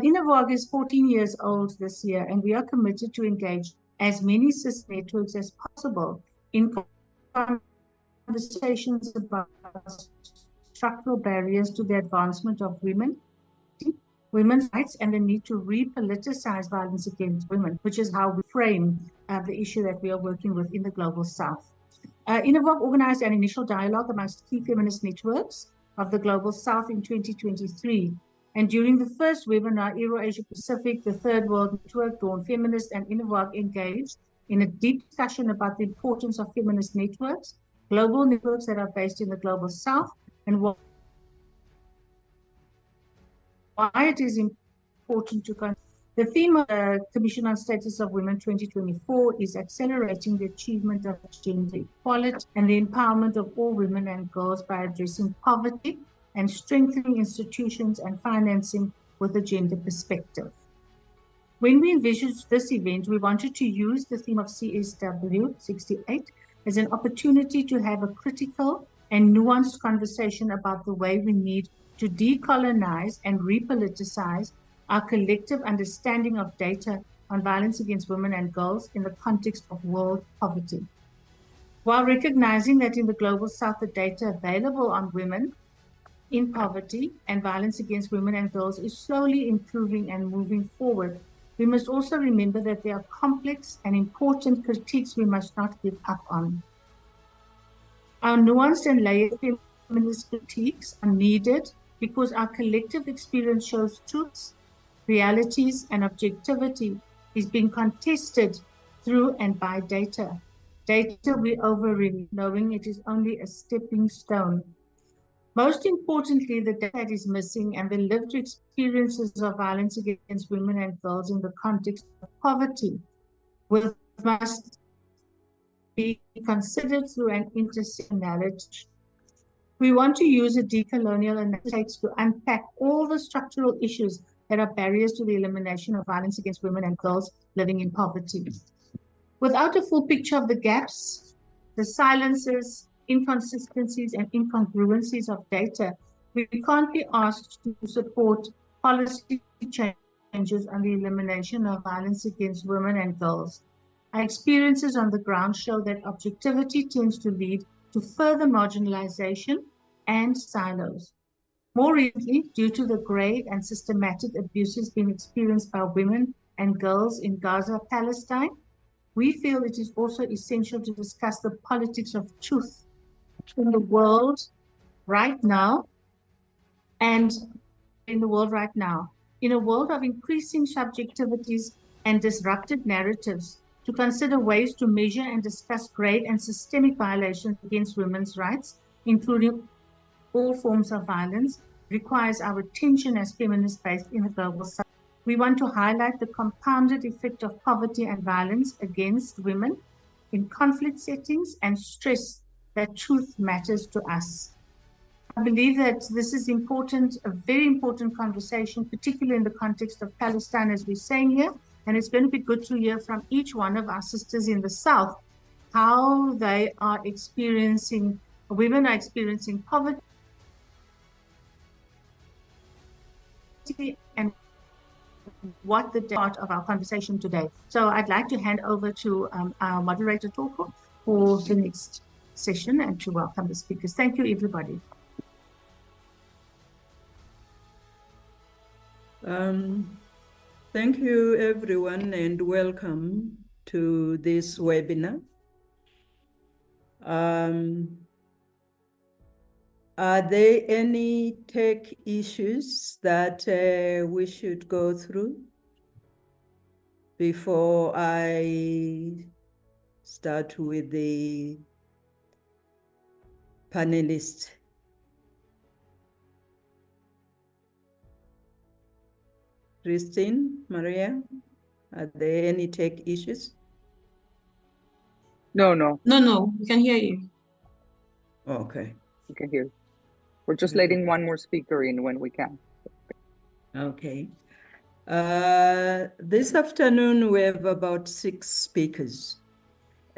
INEVAWG is 14 years old this year, and we are committed to engage as many sister networks as possible in conversations about structural barriers to the advancement of women's rights, and the need to repoliticize violence against women, which is how we frame the issue that we are working with in the Global South. INEVAWG organized an initial dialogue amongst key feminist networks of the Global South in 2023. And during the first webinar, Euro Asia Pacific, the Third World Network, Dawn Feminist, and INEVAWG engaged in a deep discussion about the importance of feminist networks, global networks that are based in the Global South, and why it is important to consider. The theme of the Commission on Status of Women 2024 is accelerating the achievement of gender equality and the empowerment of all women and girls by addressing poverty and strengthening institutions and financing with a gender perspective. When we envisaged this event, we wanted to use the theme of CSW 68 as an opportunity to have a critical and nuanced conversation about the way we need to decolonize and repoliticize our collective understanding of data on violence against women and girls in the context of world poverty. While recognizing that in the Global South, the data available on women in poverty and violence against women and girls is slowly improving and moving forward, we must also remember that there are complex and important critiques we must not give up on. Our nuanced and layered feminist critiques are needed because our collective experience shows truths, realities, and objectivity is being contested through and by data. Data we overread, knowing it is only a stepping stone. Most importantly, the data that is missing and the lived experiences of violence against women and girls in the context of poverty must be considered through an intersectionality. We want to use a decolonial analysis to unpack all the structural issues that are barriers to the elimination of violence against women and girls living in poverty. Without a full picture of the gaps, the silences, inconsistencies, and incongruencies of data, we can't be asked to support policy changes on the elimination of violence against women and girls. Our experiences on the ground show that objectivity tends to lead to further marginalization and silos. More recently, due to the grave and systematic abuses being experienced by women and girls in Gaza, Palestine, we feel it is also essential to discuss the politics of truth in the world right now and in the world right now. In a world of increasing subjectivities and disrupted narratives, to consider ways to measure and discuss grave and systemic violations against women's rights, including all forms of violence, requires our attention as feminists based in the Global South. We want to highlight the compounded effect of poverty and violence against women in conflict settings and stress that truth matters to us. I believe that this is important, a very important conversation, particularly in the context of Palestine, as we're saying here. And it's going to be good to hear from each one of our sisters in the South, how they are experiencing, women are experiencing poverty and what the part of our conversation today. So I'd like to hand over to our moderator, Toko, for the next session and to welcome the speakers. Thank you, everybody. Thank you, everyone, and welcome to this webinar. Are there any tech issues that we should go through before I start with the panelists? Christine, Maria, are there any tech issues? No, we can hear you. Okay. We can hear you. We're just letting one more speaker in when we can. Okay. This afternoon, we have about 6 speakers,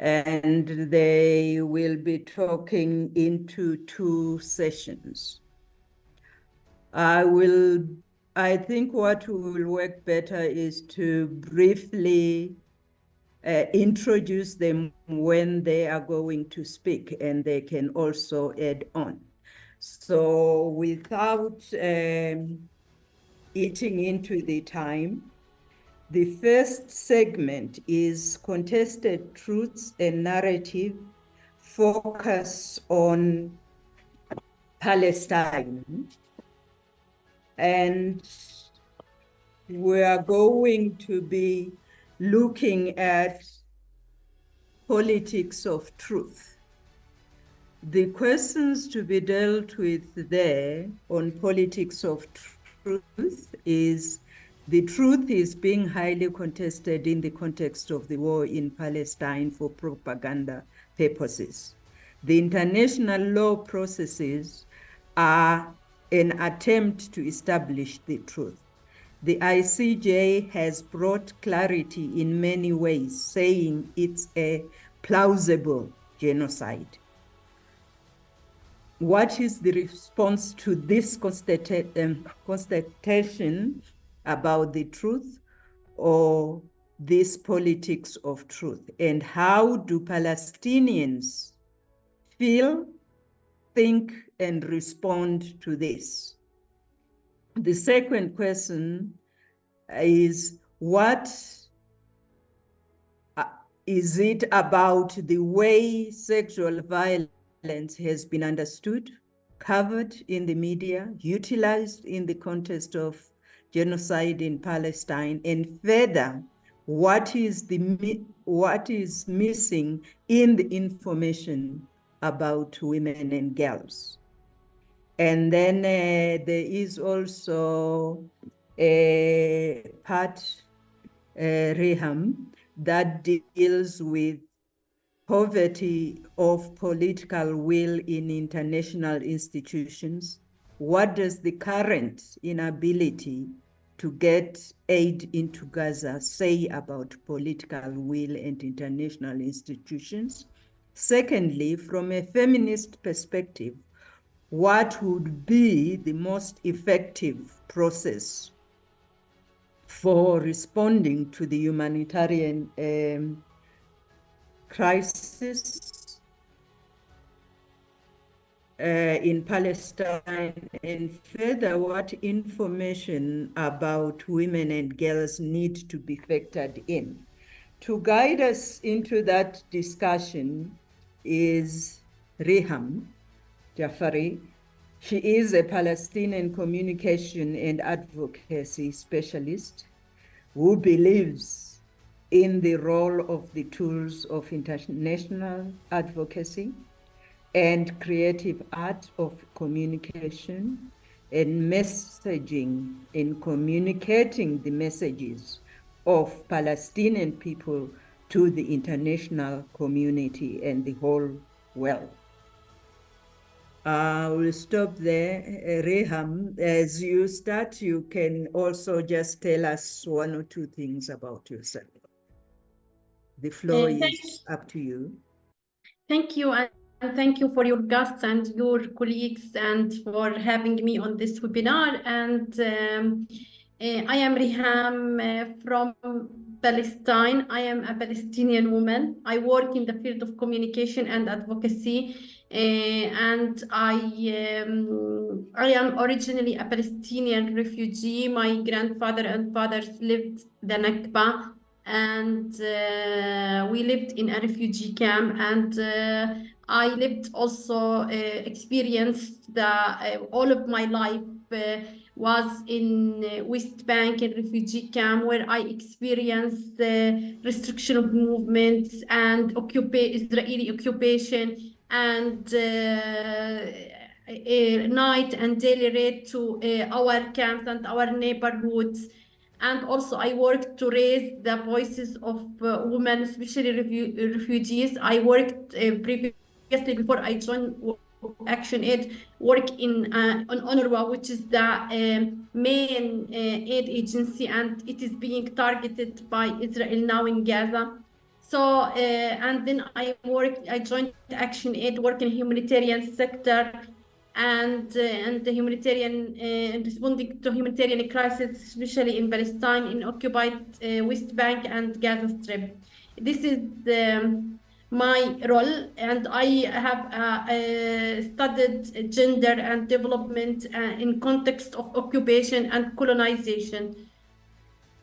and they will be talking into 2 sessions. I will I think what will work better is to briefly introduce them when they are going to speak, and they can also add on. So without eating into the time, the first segment is contested truths and narrative, focus on Palestine. And we are going to be looking at politics of truth. The questions to be dealt with there on politics of truth is, the truth is being highly contested in the context of the war in Palestine for propaganda purposes. The international law processes are an attempt to establish the truth. The ICJ has brought clarity in many ways, saying it's a plausible genocide. What is the response to this constatation about the truth, or this politics of truth? And how do Palestinians feel, think, and respond to this? The second question is, what is it about the way sexual violence has been understood, covered in the media, utilized in the context of genocide in Palestine, and further, what is missing in the information about women and girls? And then there is also a part, Reham, that deals with poverty of political will in international institutions. What does the current inability to get aid into Gaza say about political will and international institutions? Secondly, from a feminist perspective, what would be the most effective process for responding to the humanitarian crisis in Palestine, and further, what information about women and girls need to be factored in? To guide us into that discussion is Reham Jafari. She is a Palestinian communication and advocacy specialist who believes in the role of the tools of international advocacy and creative art of communication and messaging in communicating the messages of Palestinian people to the international community and the whole world. We'll stop there. Reham, as you start, you can also just tell us one or two things about yourself. The floor is up to you. Thank you, and thank you for your guests and your colleagues and for having me on this webinar. And I am Reham from Palestine. I am a Palestinian woman. I work in the field of communication and advocacy, and I am originally a Palestinian refugee. My grandfather and fathers lived the Nakba, and we lived in a refugee camp, and I lived also experienced all of my life was in West Bank in refugee camp, where I experienced the restriction of movements and Israeli occupation and night and daily raid to our camps and our neighborhoods. And also I worked to raise the voices of women, especially refugees. I worked previously, before I joined Action Aid, work in on UNRWA, which is the main aid agency, and it is being targeted by Israel now in Gaza. So, and then I joined Action Aid, work in humanitarian sector, and the humanitarian responding to humanitarian crisis, especially in Palestine, in occupied West Bank and Gaza Strip. This is my role, and I have studied gender and development in context of occupation and colonization.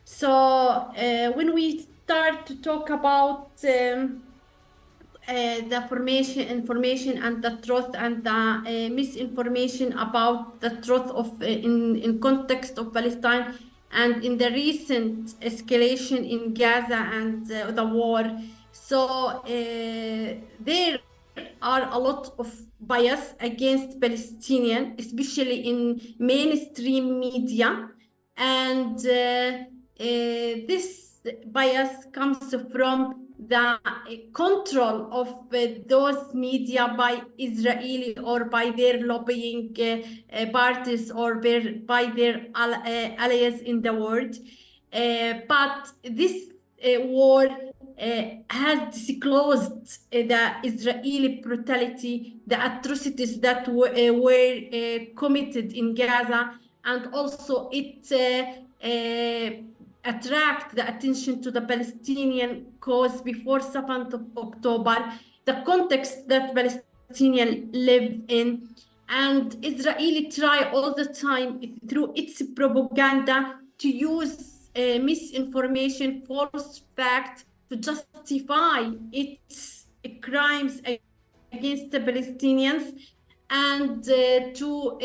So when we start to talk about the information and the truth and the misinformation about the truth of in context of Palestine and in the recent escalation in Gaza and the war. So there are a lot of bias against Palestinian, especially in mainstream media, and this bias comes from the control of those media by Israeli or by their lobbying parties or by their allies in the world. But this war has disclosed the Israeli brutality, the atrocities that were committed in Gaza, and also it attract the attention to the Palestinian cause before 7th of October, the context that Palestinians live in. And Israeli try all the time through its propaganda to use misinformation, false fact to justify its crimes against the Palestinians and to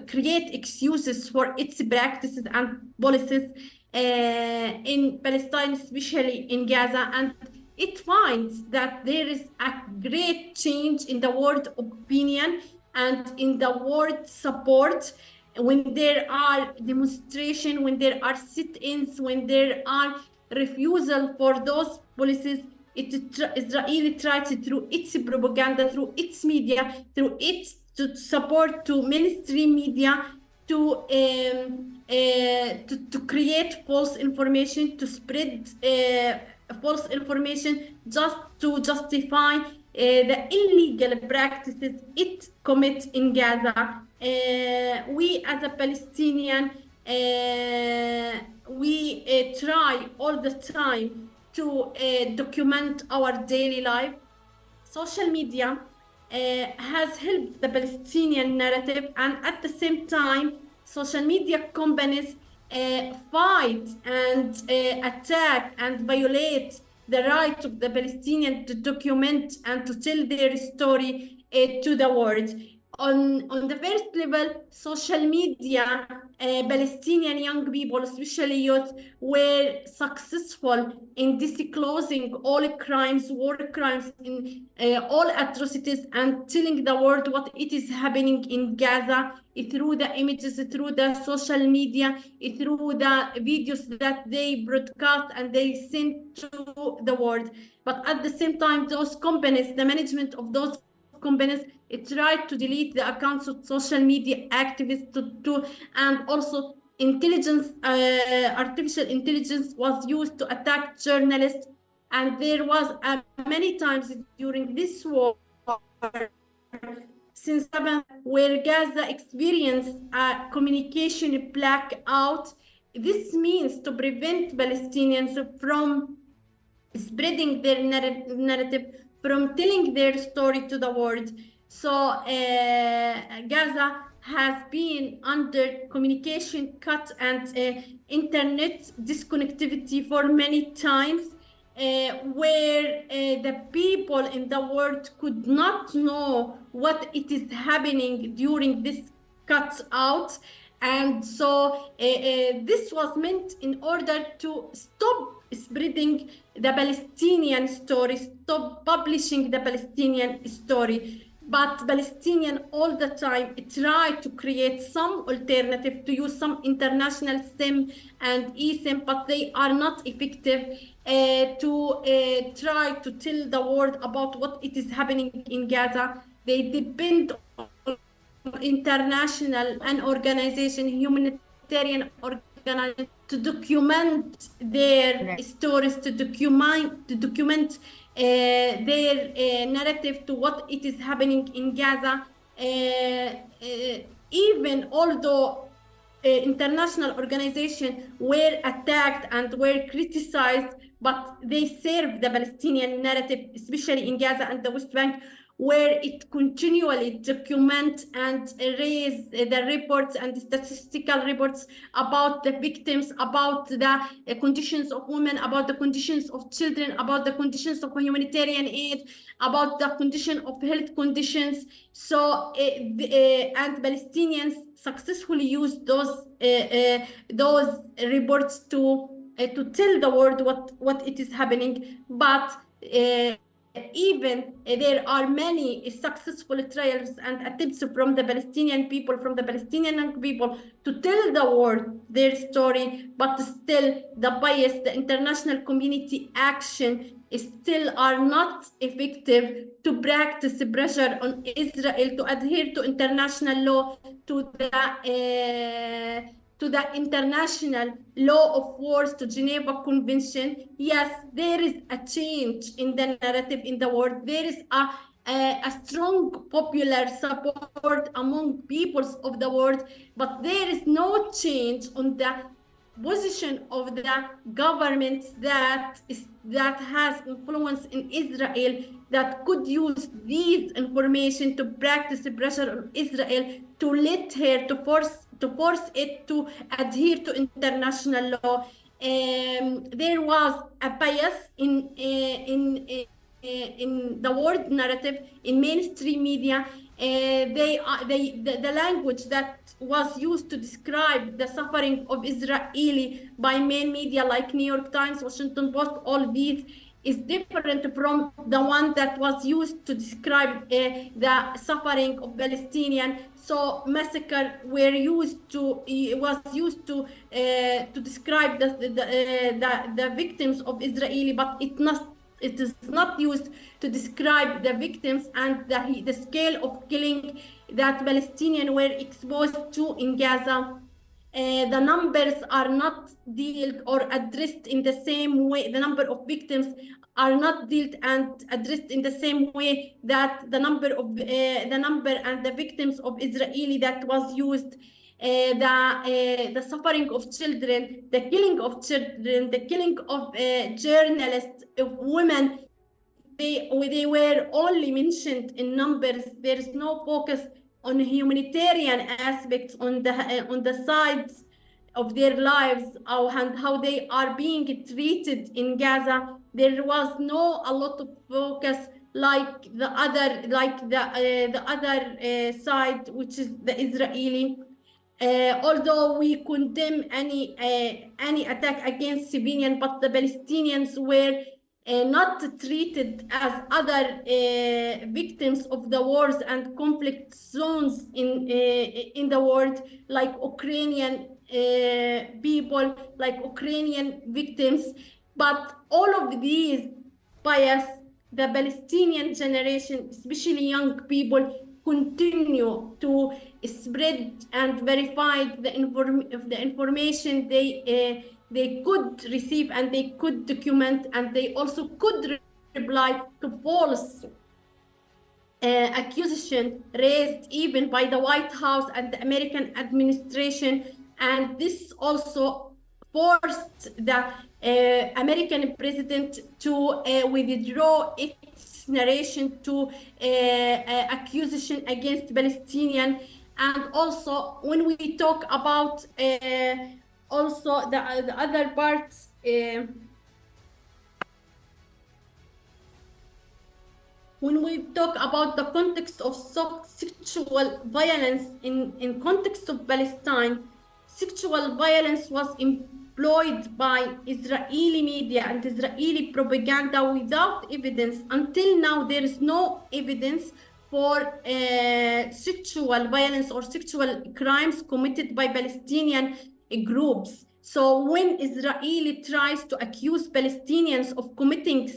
create excuses for its practices and policies in Palestine, especially in Gaza. And it finds that there is a great change in the world opinion and in the world support when there are demonstrations, when there are sit-ins, when there are refusal for those policies. Israeli tries through its propaganda, through its media, through its support to mainstream media to create false information, to spread false information just to justify the illegal practices it commits in Gaza. We as a Palestinian, we try all the time to document our daily life. Social media has helped the Palestinian narrative, and at the same time, social media companies fight and attack and violate the right of the Palestinian to document and to tell their story to the world. On the first level, social media, Palestinian young people, especially youth, were successful in disclosing all crimes, war crimes, in all atrocities, and telling the world what it is happening in Gaza through the images, through the social media, through the videos that they broadcast and they send to the world. But at the same time, those companies, the management of those companies, it tried to delete the accounts of social media activists and also intelligence, artificial intelligence was used to attack journalists. And there was many times during this war since where Gaza experienced a communication blackout. This means to prevent Palestinians from spreading their narrative, from telling their story to the world. So Gaza has been under communication cut and internet disconnectivity for many times, where the people in the world could not know what it is happening during this cut out. And so this was meant in order to stop spreading the Palestinian story, stop publishing the Palestinian story. But Palestinians all the time try to create some alternative, to use some international SIM and eSIM, but they are not effective to try to tell the world about what it is happening in Gaza. They depend on international and organization, humanitarian organization, to document their stories, to document their narrative to what it is happening in Gaza. even although international organizations were attacked and were criticized, but they serve the Palestinian narrative, especially in Gaza and the West Bank, where it continually documents and raise the reports and statistical reports about the victims, about the conditions of women, about the conditions of children, about the conditions of humanitarian aid, about the condition of health conditions. So, and Palestinians successfully use those reports to tell the world what it is happening. But even there are many successful trials and attempts from the Palestinian people, from the Palestinian people, to tell the world their story, but still the bias, the international community action still are not effective to practice pressure on Israel to adhere to international law, to the international law of wars, to Geneva Convention. Yes, there is a change in the narrative in the world. There is a strong popular support among peoples of the world, but there is no change on the position of the governments that has influence in Israel, that could use these information to practice pressure on Israel, to let her, to force it to adhere to international law. There was a bias in the world narrative, in mainstream media. The language that was used to describe the suffering of Israeli by main media like New York Times, Washington Post, all these, is different from the one that was used to describe the suffering of Palestinian. So massacre was used to describe the victims of Israeli, but it is not used to describe the victims and the scale of killing that Palestinians were exposed to in Gaza. The numbers are not dealt or addressed in the same way. The number of victims are not dealt and addressed in the same way that the number and the victims of Israeli that was used. The suffering of children, the killing of children, the killing of journalists, of women, they were only mentioned in numbers. There is no focus on humanitarian aspects, on the sides of their lives, and how they are being treated in Gaza. There was a lot of focus like the other side, which is the Israeli. Although we condemn any attack against civilians, but the Palestinians were not treated as other victims of the wars and conflict zones in the world, like Ukrainian people, like Ukrainian victims. But all of these bias, the Palestinian generation, especially young people, continue to spread and verify the information they could receive and they could document, and they also could reply to false accusation raised even by the White House and the American administration. And this also forced the American president to withdraw its narration to accusation against Palestinian. And also, when we talk about also the other parts, when we talk about the context of sexual violence in context of Palestine, sexual violence was employed by Israeli media and Israeli propaganda without evidence. Until now, there is no evidence for sexual violence or sexual crimes committed by Palestinian groups. So when Israeli tries to accuse Palestinians of committing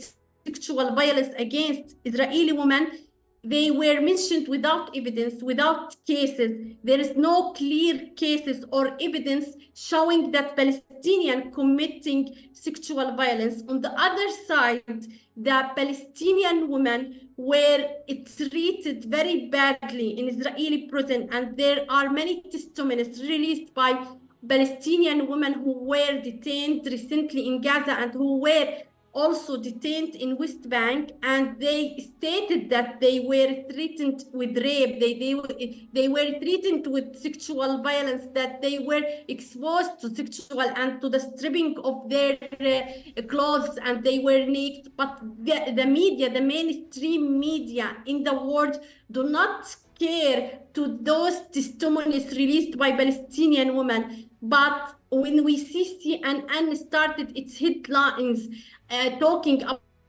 sexual violence against Israeli women, they were mentioned without evidence, without cases. There is no clear cases or evidence showing that Palestinian committing sexual violence. On the other side, the Palestinian women were treated very badly in Israeli prison, and there are many testimonies released by Palestinian women who were detained recently in Gaza and who were also detained in West Bank, and they stated that they were threatened with rape, they were threatened with sexual violence, that they were exposed to sexual and to the stripping of their clothes, and they were naked. But the media, the mainstream media in the world, do not care to those testimonies released by Palestinian women. But when we see CNN started its headlines talking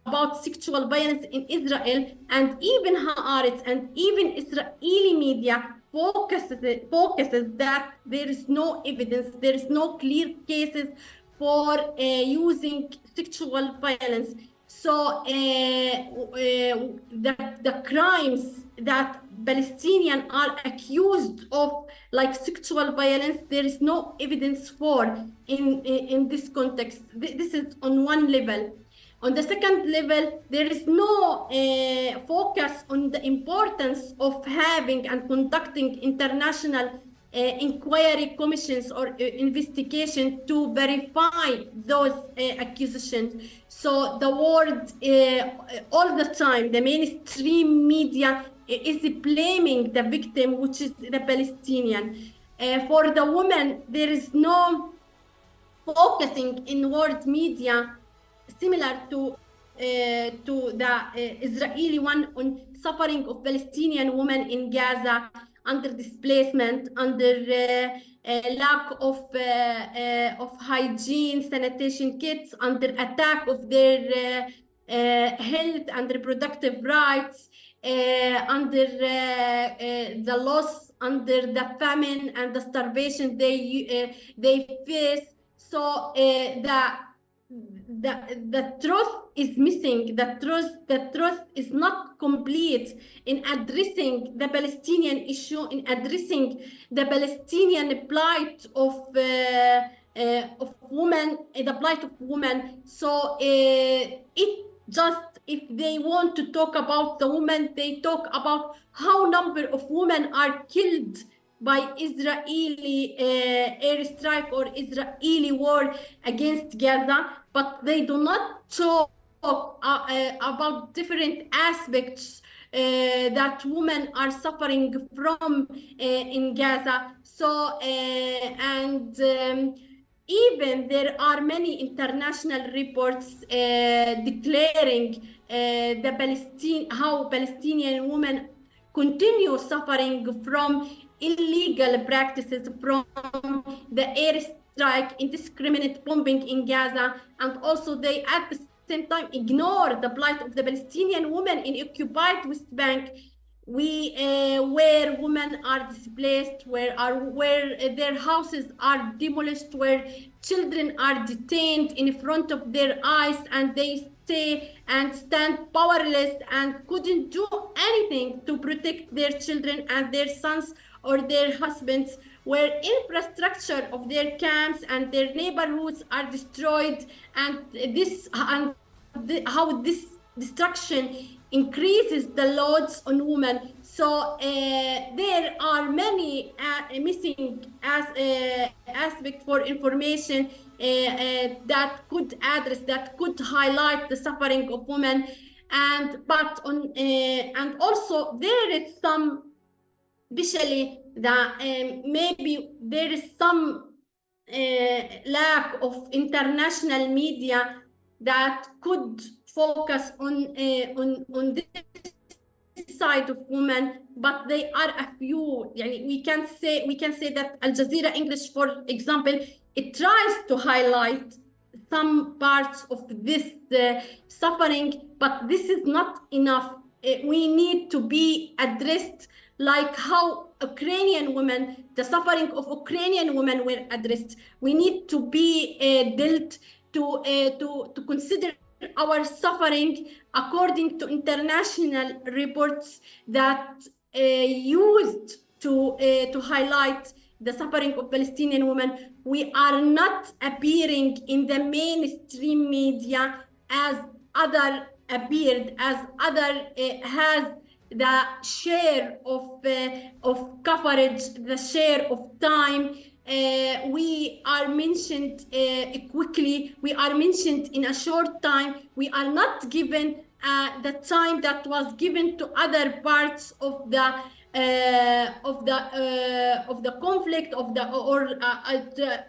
about sexual violence in Israel, and even Haaretz and even Israeli media focuses that there is no evidence, there is no clear cases for using sexual violence. So the crimes that Palestinians are accused of, like sexual violence, there is no evidence for in this context. This is on one level. On the second level, there is no focus on the importance of having and conducting international inquiry commissions or investigation to verify those accusations. So the world, all the time, the mainstream media is blaming the victim, which is the Palestinian. For the women, there is no focusing in world media similar to the Israeli one on suffering of Palestinian women in Gaza, under displacement, under lack of hygiene, sanitation kits, under attack of their health and reproductive rights, under the loss, under the famine and the starvation they face. So the truth is missing. The truth is not complete in addressing the Palestinian issue, in addressing the Palestinian plight of women, the plight of women. So it just, if they want to talk about the women, they talk about how number of women are killed by Israeli airstrike or Israeli war against Gaza, but they do not talk about different aspects that women are suffering from in Gaza. So, even there are many international reports declaring how Palestinian women continue suffering from illegal practices, from the airstrike, indiscriminate bombing in Gaza, and also they at the same time ignore the plight of the Palestinian women in occupied West Bank, where women are displaced, where their houses are demolished, where children are detained in front of their eyes, and they stay and stand powerless and couldn't do anything to protect their children and their sons or their husbands, where infrastructure of their camps and their neighborhoods are destroyed, and how this destruction increases the loads on women. So there are many missing aspects for information that could address, that could highlight the suffering of women, and also there is some, especially that maybe there is some lack of international media that could focus on this side of women, but they are a few. We can say that Al Jazeera English, for example, it tries to highlight some parts of this suffering, but this is not enough. We need to be addressed like how Ukrainian women, the suffering of Ukrainian women were addressed. We need to be dealt to consider our suffering, according to international reports that used to highlight the suffering of Palestinian women, we are not appearing in the mainstream media as other appeared, as other has the share of coverage, the share of time. We are mentioned quickly, we are mentioned in a short time, we are not given the time that was given to other parts of the conflict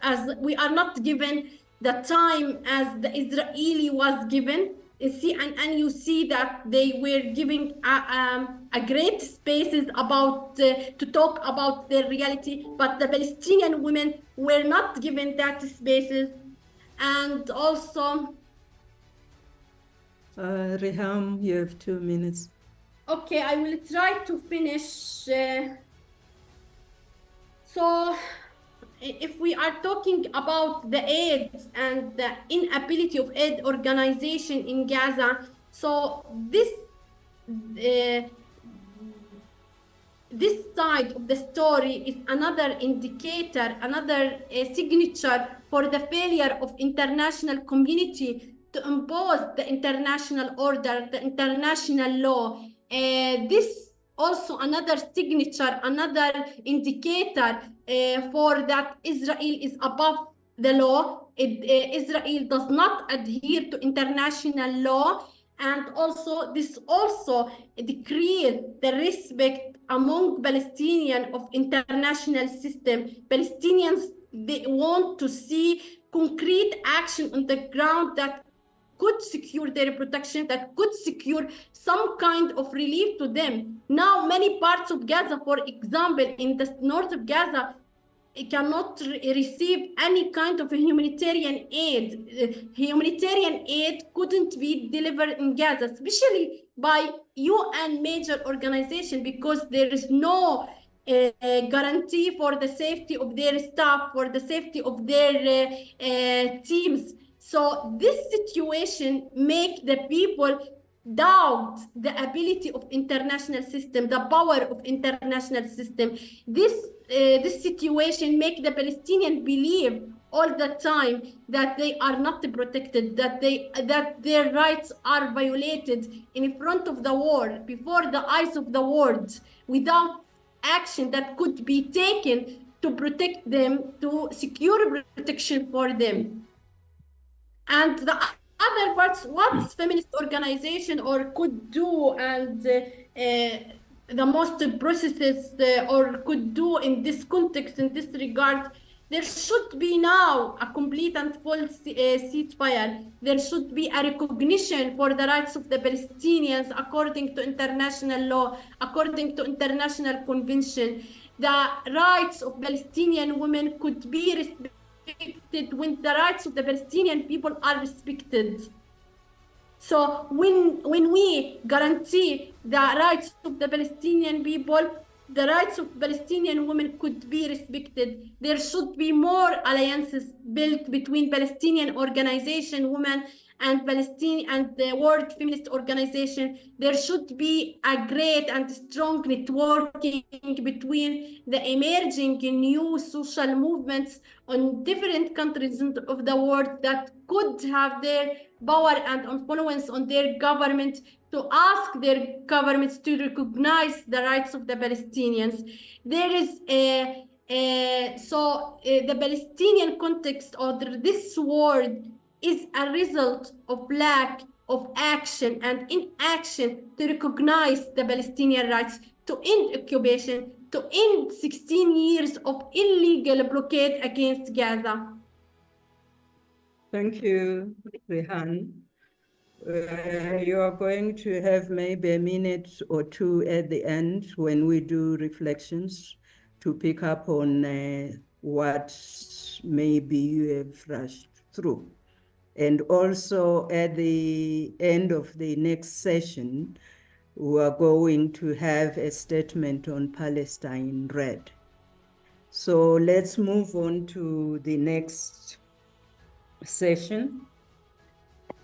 as we are not given the time as the Israeli was given. And you see that they were giving a great spaces about to talk about their reality, but the Palestinian women were not given that spaces. And also, Reham, you have 2 minutes. okay, I will try to finish. So if we are talking about the aid and the inability of aid organization in Gaza, so this side of the story is another indicator, another signature for the failure of international community to impose the international order, the international law. This also another signature, another indicator for that Israel is above the law. Israel does not adhere to international law, and also this also decrease the respect among Palestinians of international system. Palestinians, they want to see concrete action on the ground that could secure their protection, that could secure some kind of relief to them. Now, many parts of Gaza, for example, in the north of Gaza, it cannot receive any kind of a humanitarian aid. Humanitarian aid couldn't be delivered in Gaza, especially by UN major organization, because there is no guarantee for the safety of their staff, for the safety of their teams. So this situation make the people doubt the ability of international system, the power of international system. This situation make the Palestinian believe all the time that they are not protected, that their rights are violated in front of the world, before the eyes of the world, without action that could be taken to protect them, to secure protection for them. And the other parts, what feminist organization or could do, and the most processes or could do in this context, in this regard, there should be now a complete and full ceasefire. There should be a recognition for the rights of the Palestinians according to international law, according to international convention. The rights of Palestinian women could be respected when the rights of the Palestinian people are respected. So when we guarantee the rights of the Palestinian people, the rights of Palestinian women could be respected. There should be more alliances built between Palestinian organization women and Palestine and the World Feminist Organization. There should be a great and strong networking between the emerging new social movements on different countries of the world that could have their power and influence on their government, to ask their governments to recognize the rights of the Palestinians. There is the Palestinian context or this war is a result of lack of action and inaction to recognize the Palestinian rights, to end occupation, to end 16 years of illegal blockade against Gaza. Thank you, Rehan. You are going to have maybe a minute or two at the end when we do reflections to pick up on what maybe you have rushed through. And also at the end of the next session, we are going to have a statement on Palestine read. So let's move on to the next session.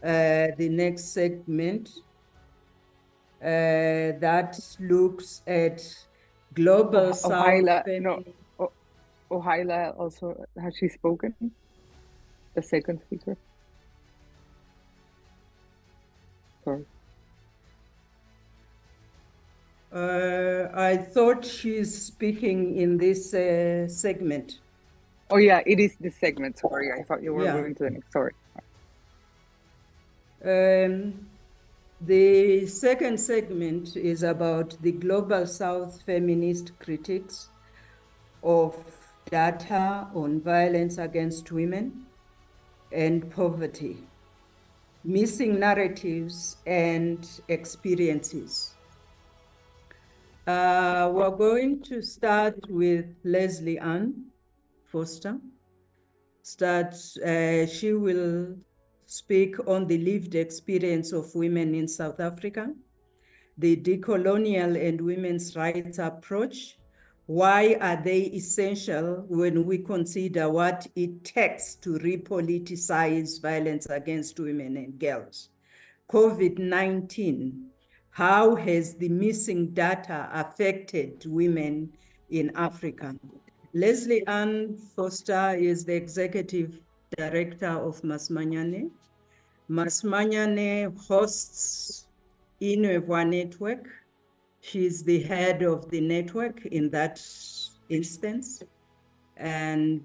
The next segment that looks at global South Ohaila, feminist. Ohaila also, has she spoken? The second speaker. Sorry. I thought she's speaking in this segment. Oh yeah, it is this segment. Sorry, I thought you were moving to the next. Sorry. The second segment is about the Global South feminist critiques of data on violence against women and poverty, missing narratives and experiences. We're going to start with Leslie Ann Foster. She will speak on the lived experience of women in South Africa, the decolonial and women's rights approach. Why are they essential when we consider what it takes to repoliticize violence against women and girls? COVID-19, how has the missing data affected women in Africa? Leslie Ann Foster is the Executive Director of Masimanyane. Masimanyane hosts INEVAWG network. She's the head of the network in that instance. And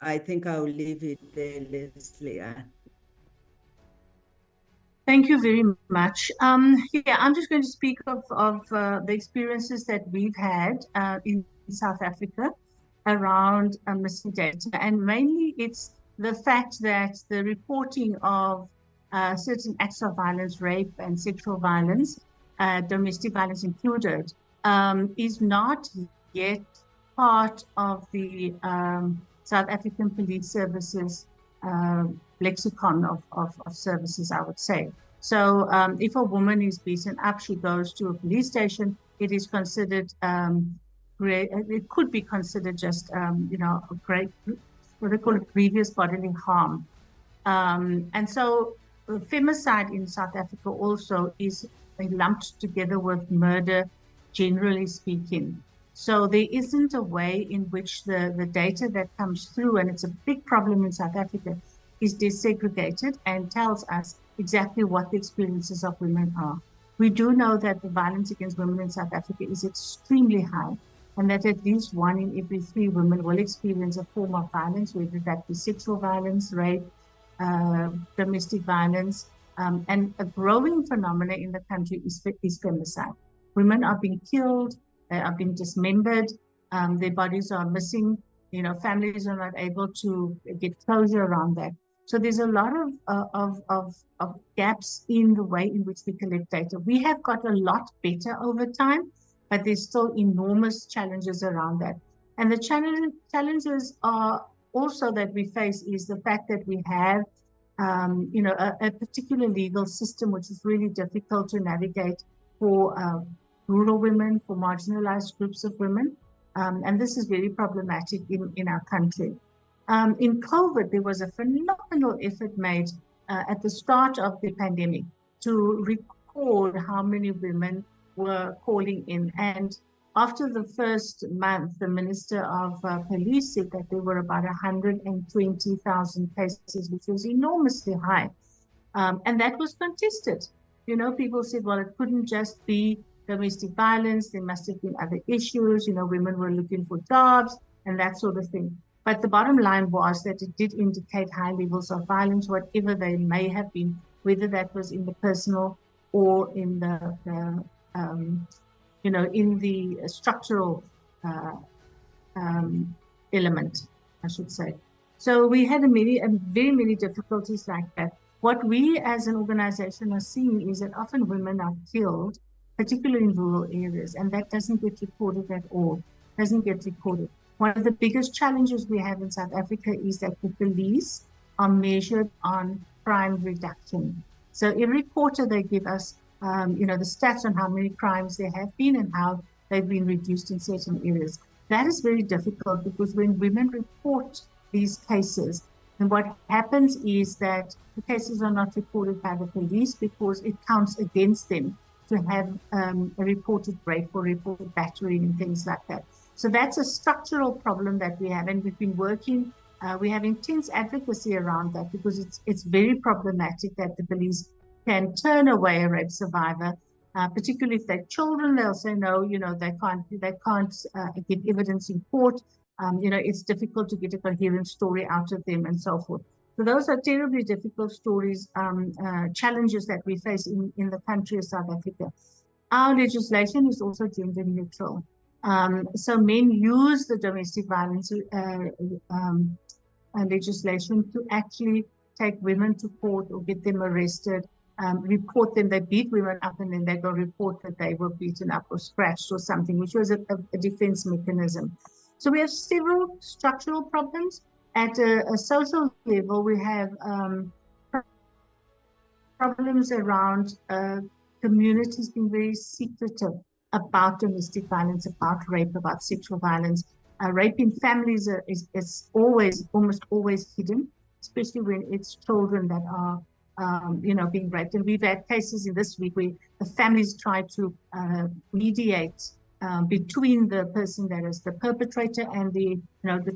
I think I'll leave it there, Leslie Ann. Thank you very much. Yeah, I'm just going to speak of the experiences that we've had in South Africa around missing data. And mainly it's the fact that the reporting of certain acts of violence, rape and sexual violence, domestic violence included, is not yet part of the South African Police Services lexicon of services, I would say. So if a woman is beaten up, she goes to a police station, it is considered, it could be considered just, you know, a great, what they call it, grievous bodily harm. And so femicide in South Africa also is lumped together with murder, generally speaking. So there isn't a way in which the data that comes through, and it's a big problem in South Africa, is desegregated and tells us exactly what the experiences of women are. We do know that the violence against women in South Africa is extremely high, and that at least 1 in every 3 women will experience a form of violence, whether that be sexual violence, rape, domestic violence, and a growing phenomena in the country is femicide. Women are being killed, they are being dismembered, their bodies are missing, you know, families are not able to get closure around that. So there's a lot of gaps in the way in which we collect data. We have got a lot better over time, but there's still enormous challenges around that. And the challenges are also that we face is the fact that we have, you know, a particular legal system which is really difficult to navigate for rural women, for marginalized groups of women. And this is very problematic in our country. In COVID, there was a phenomenal effort made at the start of the pandemic to record how many women were calling in. And after the first month, the Minister of Police said that there were about 120,000 cases, which was enormously high. And that was contested. You know, people said, well, it couldn't just be domestic violence, there must have been other issues, you know, women were looking for jobs and that sort of thing. But the bottom line was that it did indicate high levels of violence, whatever they may have been, whether that was in the personal or in the you know, in the structural element, I should say. So we had very many difficulties like that. What we as an organization are seeing is that often women are killed, particularly in rural areas, and that doesn't get recorded at all, doesn't get recorded. One of the biggest challenges we have in South Africa is that the police are measured on crime reduction. So every quarter they give us, you know, the stats on how many crimes there have been and how they've been reduced in certain areas. That is very difficult because when women report these cases, and what happens is that the cases are not reported by the police because it counts against them to have a reported rape or reported battery and things like that. So that's a structural problem that we have, and we've been working. We have intense advocacy around that because it's very problematic that the police can turn away a rape survivor, particularly if they're children. They'll say no, they can't give evidence in court. It's difficult to get a coherent story out of them and so forth. So those are terribly difficult stories, challenges that we face in the country of South Africa. Our legislation is also gender neutral. So men use the domestic violence legislation to actually take women to court or get them arrested, report them. They beat women up and then they go report that they were beaten up or scratched or something, which was a defense mechanism. So we have several structural problems. At a social level, we have problems around communities being very secretive about domestic violence, about rape, about sexual violence. Rape in families is almost always hidden, especially when it's children that are being raped. And we've had cases in this week where the families try to mediate between the person that is the perpetrator and the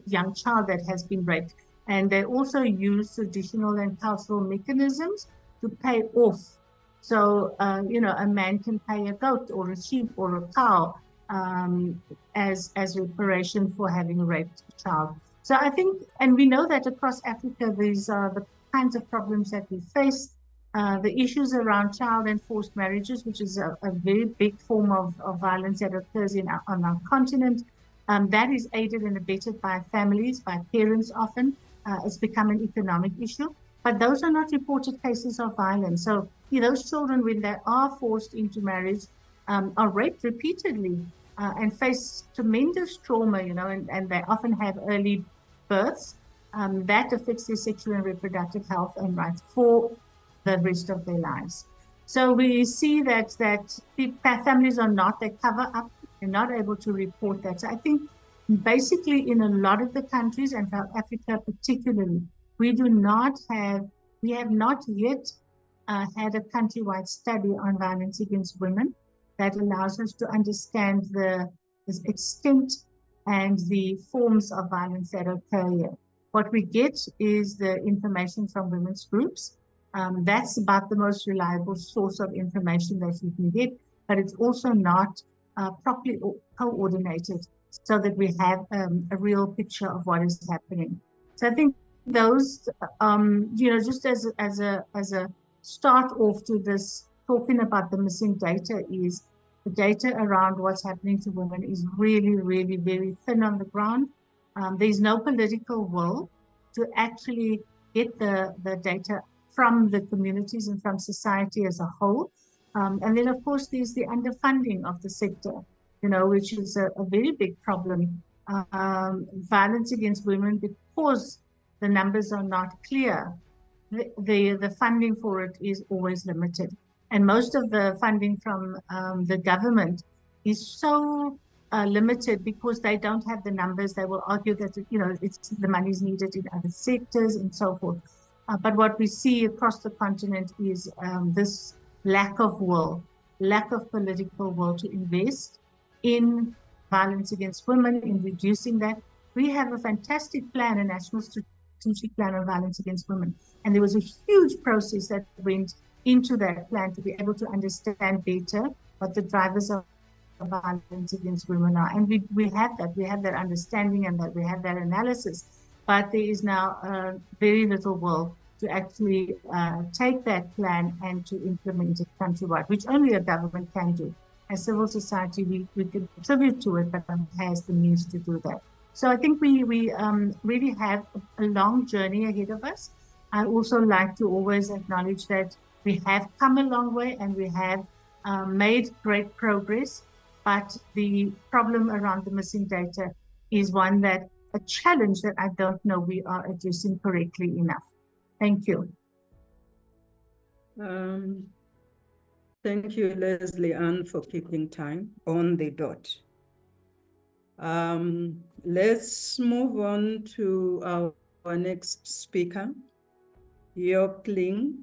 young child that has been raped. And they also use traditional and cultural mechanisms to pay off. So, a man can pay a goat or a sheep or a cow as reparation for having raped a child. So I think, and we know that across Africa, these are the kinds of problems that we face. The issues around child and forced marriages, which is a very big form of violence that occurs on our continent, that is aided and abetted by families, by parents often. It's become an economic issue. But those are not reported cases of violence. So those children, when they are forced into marriage, are raped repeatedly and face tremendous trauma, and they often have early births. That affects their sexual and reproductive health and rights for the rest of their lives. So we see that families are not, they cover up, they're not able to report that. So I think basically in a lot of the countries, and South Africa particularly, we have not yet had a countrywide study on violence against women that allows us to understand the extent and the forms of violence that occur here. What we get is the information from women's groups. That's about the most reliable source of information that you can get, but it's also not properly coordinated so that we have a real picture of what is happening. So I think those, just as a start off to this, talking about the missing data, is the data around what's happening to women is really, really very thin on the ground. There's no political will to actually get the data from the communities and from society as a whole. And then, of course, there's the underfunding of the sector, which is a very big problem. Violence against women, because the numbers are not clear, the funding for it is always limited. And most of the funding from the government is so limited because they don't have the numbers. They will argue that the money is needed in other sectors and so forth. But what we see across the continent is this lack of political will to invest in violence against women, in reducing that. We have a fantastic plan, a national strategic plan on violence against women. And there was a huge process that went into that plan to be able to understand better what the drivers of violence against women are. And we have that understanding and that we have that analysis. But there is now very little will to actually take that plan and to implement it countrywide, which only a government can do. As civil society, we can contribute to it, but has the means to do that. So I think we really have a long journey ahead of us. I also like to always acknowledge that we have come a long way and we have made great progress, but the problem around the missing data is a challenge that I don't know we are addressing correctly enough. Thank you. Thank you, Leslie Ann, for keeping time on the dot. Let's move on to our next speaker, York Ling,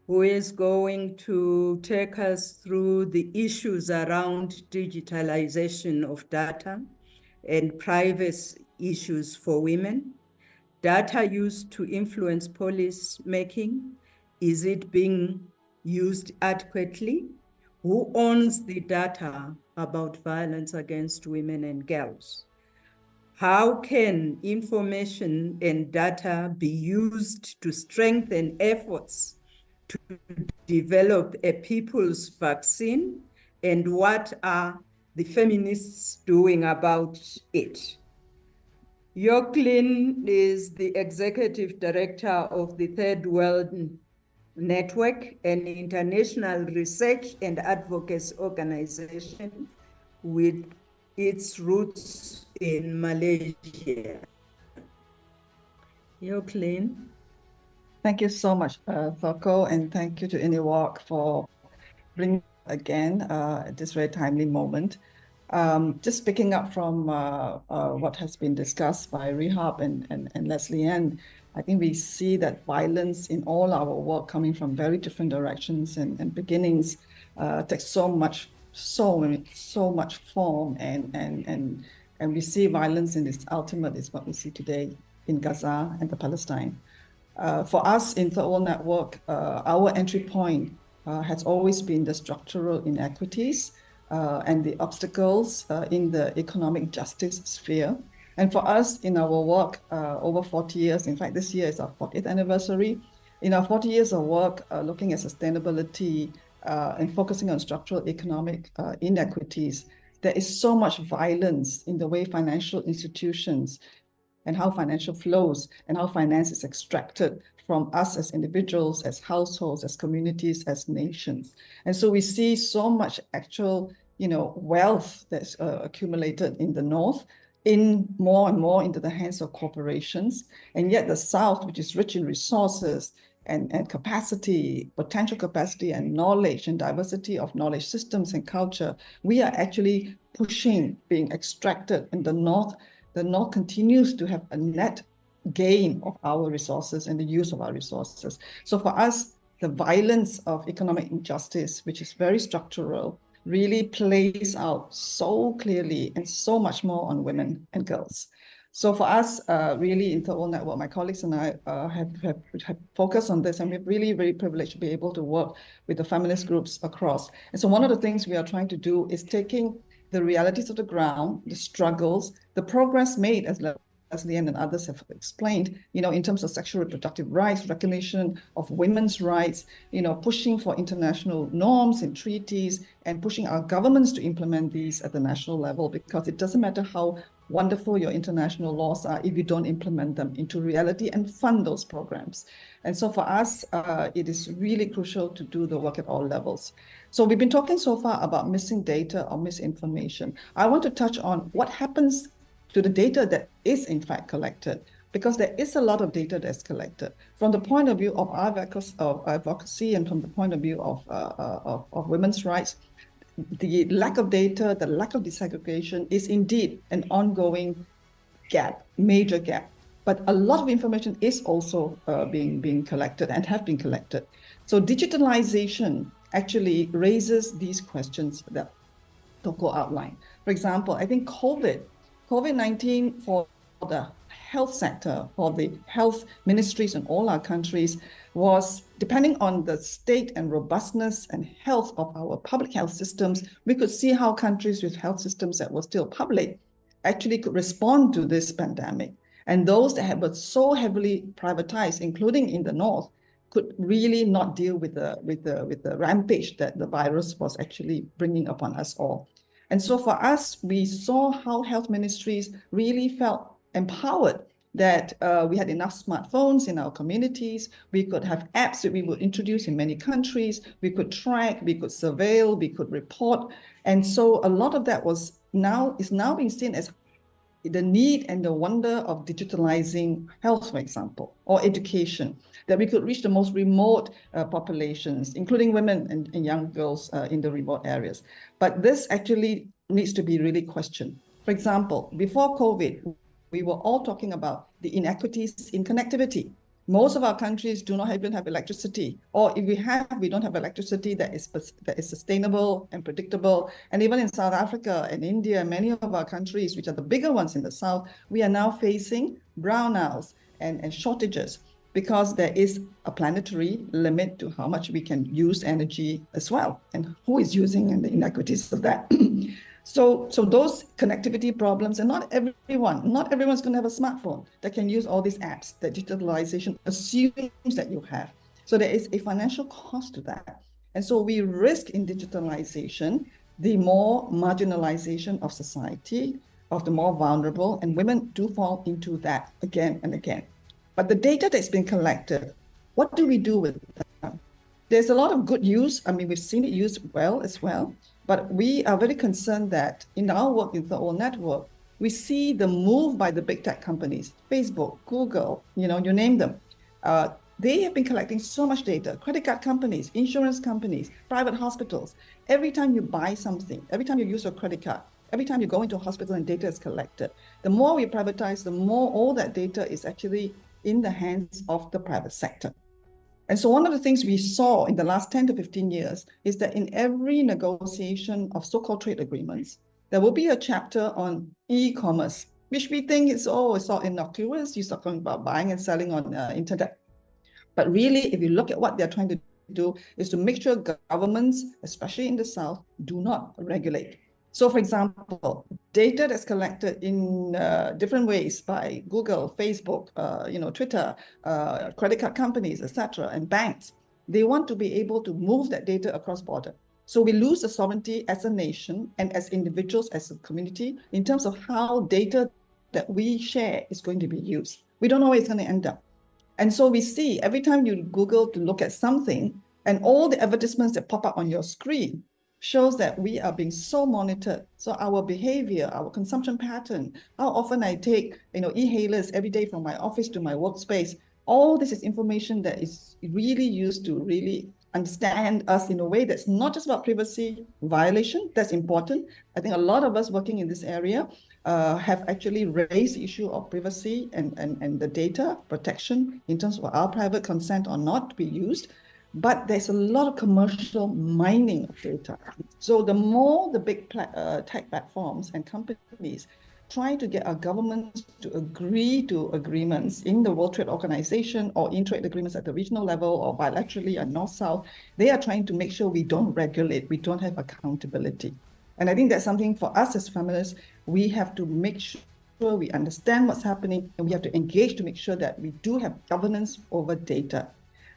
who is going to take us through the issues around digitalization of data and privacy issues for women. Data used to influence policy making, is it being used adequately? Who owns the data about violence against women and girls? How can information and data be used to strengthen efforts to develop a people's vaccine? And what are the feminists doing about it? Joclyn is the executive director of the Third World Network, an international research and advocacy organization with its roots in Malaysia. Joclyn. Thank you so much, Thoko, and thank you to INEVAWG for bringing again at this very timely moment. Just picking up from what has been discussed by Rehab and Leslie Ann, I think we see that violence in all our work coming from very different directions and beginnings takes so much form, and we see violence in its ultimate is what we see today in Gaza and the Palestine. For us in Third World Network, our entry point has always been the structural inequities and the obstacles in the economic justice sphere. And for us in our work over 40 years, in fact, this year is our 40th anniversary. In our 40 years of work looking at sustainability and focusing on structural economic inequities, there is so much violence in the way financial institutions and how financial flows and how finance is extracted from us as individuals, as households, as communities, as nations. And so we see so much actual, wealth that's accumulated in the North, in more and more into the hands of corporations. And yet the South, which is rich in resources and capacity, potential capacity and knowledge and diversity of knowledge systems and culture, we are actually pushing, being extracted in the North. The North continues to have a net gain of our resources and the use of our resources. So for us, the violence of economic injustice, which is very structural, really plays out so clearly and so much more on women and girls. So for us, really in Third World Network, my colleagues and I have focused on this, and we're really very privileged to be able to work with the feminist groups across. And so one of the things we are trying to do is taking the realities of the ground, the struggles, the progress made, as Leslie and others have explained, in terms of sexual reproductive rights, recognition of women's rights, pushing for international norms and treaties, and pushing our governments to implement these at the national level, because it doesn't matter how wonderful your international laws are if you don't implement them into reality and fund those programs. And so for us, it is really crucial to do the work at all levels. So we've been talking so far about missing data or misinformation. I want to touch on what happens to the data that is in fact collected, because there is a lot of data that's collected. From the point of view of advocacy and from the point of view of women's rights, the lack of data, the lack of disaggregation is indeed an ongoing gap, major gap. But a lot of information is also being collected and have been collected. So digitalization actually raises these questions that Thoko outlined. For example, I think COVID-19 for the health sector, for the health ministries in all our countries, was depending on the state and robustness and health of our public health systems. We could see how countries with health systems that were still public actually could respond to this pandemic. And those that were so heavily privatized, including in the North, could really not deal with the rampage that the virus was actually bringing upon us all. And so for us, we saw how health ministries really felt empowered that we had enough smartphones in our communities. We could have apps that we would introduce in many countries. We could track, we could surveil, we could report. And so a lot of that is now being seen as the need and the wonder of digitalizing health, for example, or education, that we could reach the most remote populations, including women and young girls in the remote areas. But this actually needs to be really questioned. For example, before COVID, we were all talking about the inequities in connectivity. Most of our countries do not even have electricity, or if we have, we don't have electricity that is sustainable and predictable. And even in South Africa and India, many of our countries, which are the bigger ones in the South, we are now facing brownouts and shortages because there is a planetary limit to how much we can use energy as well, and who is using and the inequities of that. So those connectivity problems, and not everyone's going to have a smartphone that can use all these apps that digitalization assumes that you have. So there is a financial cost to that. And so we risk in digitalization the more marginalization of society, of the more vulnerable, and women do fall into that again and again. But the data that's been collected, what do we do with that? There's a lot of good use. I mean, we've seen it used well as well. But we are very concerned that in our work in Third World Network, we see the move by the big tech companies, Facebook, Google, you name them. They have been collecting so much data, credit card companies, insurance companies, private hospitals. Every time you buy something, every time you use your credit card, every time you go into a hospital and data is collected, the more we privatize, the more all that data is actually in the hands of the private sector. And so one of the things we saw in the last 10 to 15 years is that in every negotiation of so-called trade agreements, there will be a chapter on e-commerce, which we think is, it's all innocuous. You start talking about buying and selling on internet. But really, if you look at what they're trying to do, is to make sure governments, especially in the South, do not regulate. So for example, data that's collected in different ways by Google, Facebook, Twitter, credit card companies, etc., and banks, they want to be able to move that data across border. So we lose the sovereignty as a nation and as individuals, as a community, in terms of how data that we share is going to be used. We don't know where it's going to end up. And so we see every time you Google to look at something, and all the advertisements that pop up on your screen shows that we are being so monitored. So our behavior, our consumption pattern, how often I take e-hailers every day from my office to my workspace, all this is information that is really used to really understand us in a way that's not just about privacy violation. That's important. I think a lot of us working in this area have actually raised the issue of privacy and the data protection in terms of our private consent or not to be used. But there's a lot of commercial mining of data. So the more the big tech platforms and companies try to get our governments to agree to agreements in the World Trade Organization or in trade agreements at the regional level or bilaterally and north-south, they are trying to make sure we don't regulate, we don't have accountability. And I think that's something for us as feminists, we have to make sure we understand what's happening, and we have to engage to make sure that we do have governance over data.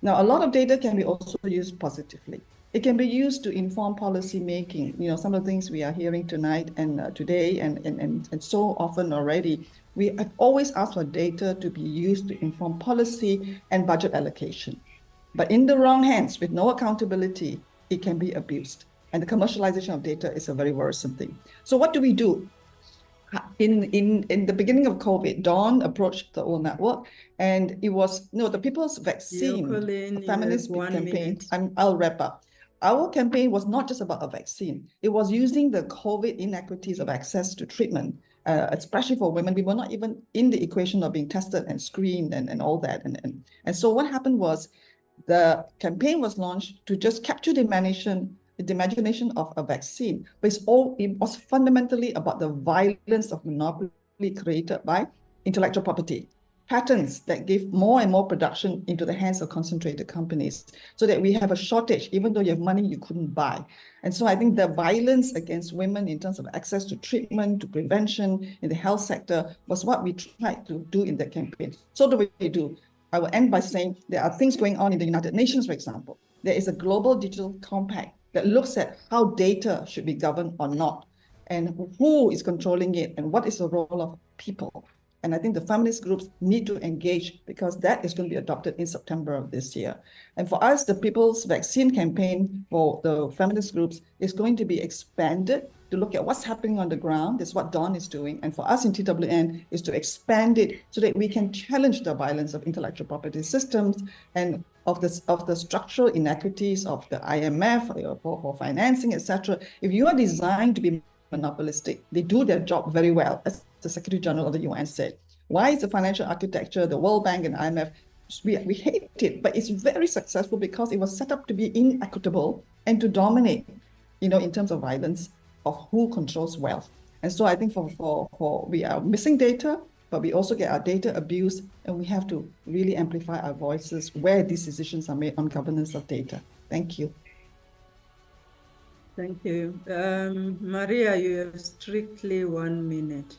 Now, a lot of data can be also used positively. It can be used to inform policy making. Some of the things we are hearing tonight and today and so often already, we have always asked for data to be used to inform policy and budget allocation. But in the wrong hands, with no accountability, it can be abused. And the commercialization of data is a very worrisome thing. So what do we do? In the beginning of COVID, Dawn approached the World Network, and it was the People's Vaccine Feminist campaign. I'll wrap up. Our campaign was not just about a vaccine. It was using the COVID inequities of access to treatment, especially for women. We were not even in the equation of being tested and screened and all that. And so what happened was the campaign was launched to just capture the imagination of a vaccine, but it was fundamentally about the violence of monopoly created by intellectual property, patents that give more and more production into the hands of concentrated companies, so that we have a shortage, even though you have money you couldn't buy. And so I think the violence against women in terms of access to treatment, to prevention in the health sector was what we tried to do in that campaign. So what do we do? I will end by saying there are things going on in the United Nations, for example. There is a global digital compact that looks at how data should be governed or not, and who is controlling it, and what is the role of people. And I think the feminist groups need to engage, because that is going to be adopted in September of this year. And for us, the People's Vaccine campaign for the feminist groups is going to be expanded to look at what's happening on the ground. That's what Dawn is doing. And for us in TWN is to expand it so that we can challenge the violence of intellectual property systems and of the structural inequities of the IMF for financing, etc. If you are designed to be monopolistic, they do their job very well, as the Secretary General of the UN said. Why is the financial architecture, the World Bank and IMF we hate it, but it's very successful because it was set up to be inequitable and to dominate, in terms of violence of who controls wealth. And so I think for we are missing data, but we also get our data abused, and we have to really amplify our voices where these decisions are made on governance of data. Thank you. Thank you. Maria, you have strictly 1 minute.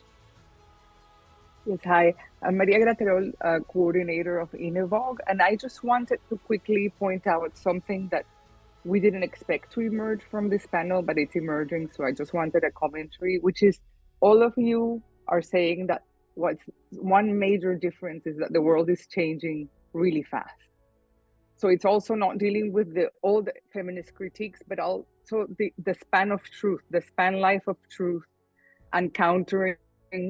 Yes, hi. I'm Maria Graterol, coordinator of INEVAWG, and I just wanted to quickly point out something that we didn't expect to emerge from this panel, but it's emerging. So I just wanted a commentary, which is all of you are saying that what's one major difference is that the world is changing really fast. So it's also not dealing with all the feminist critiques, but also the span of truth, the span life of truth, and countering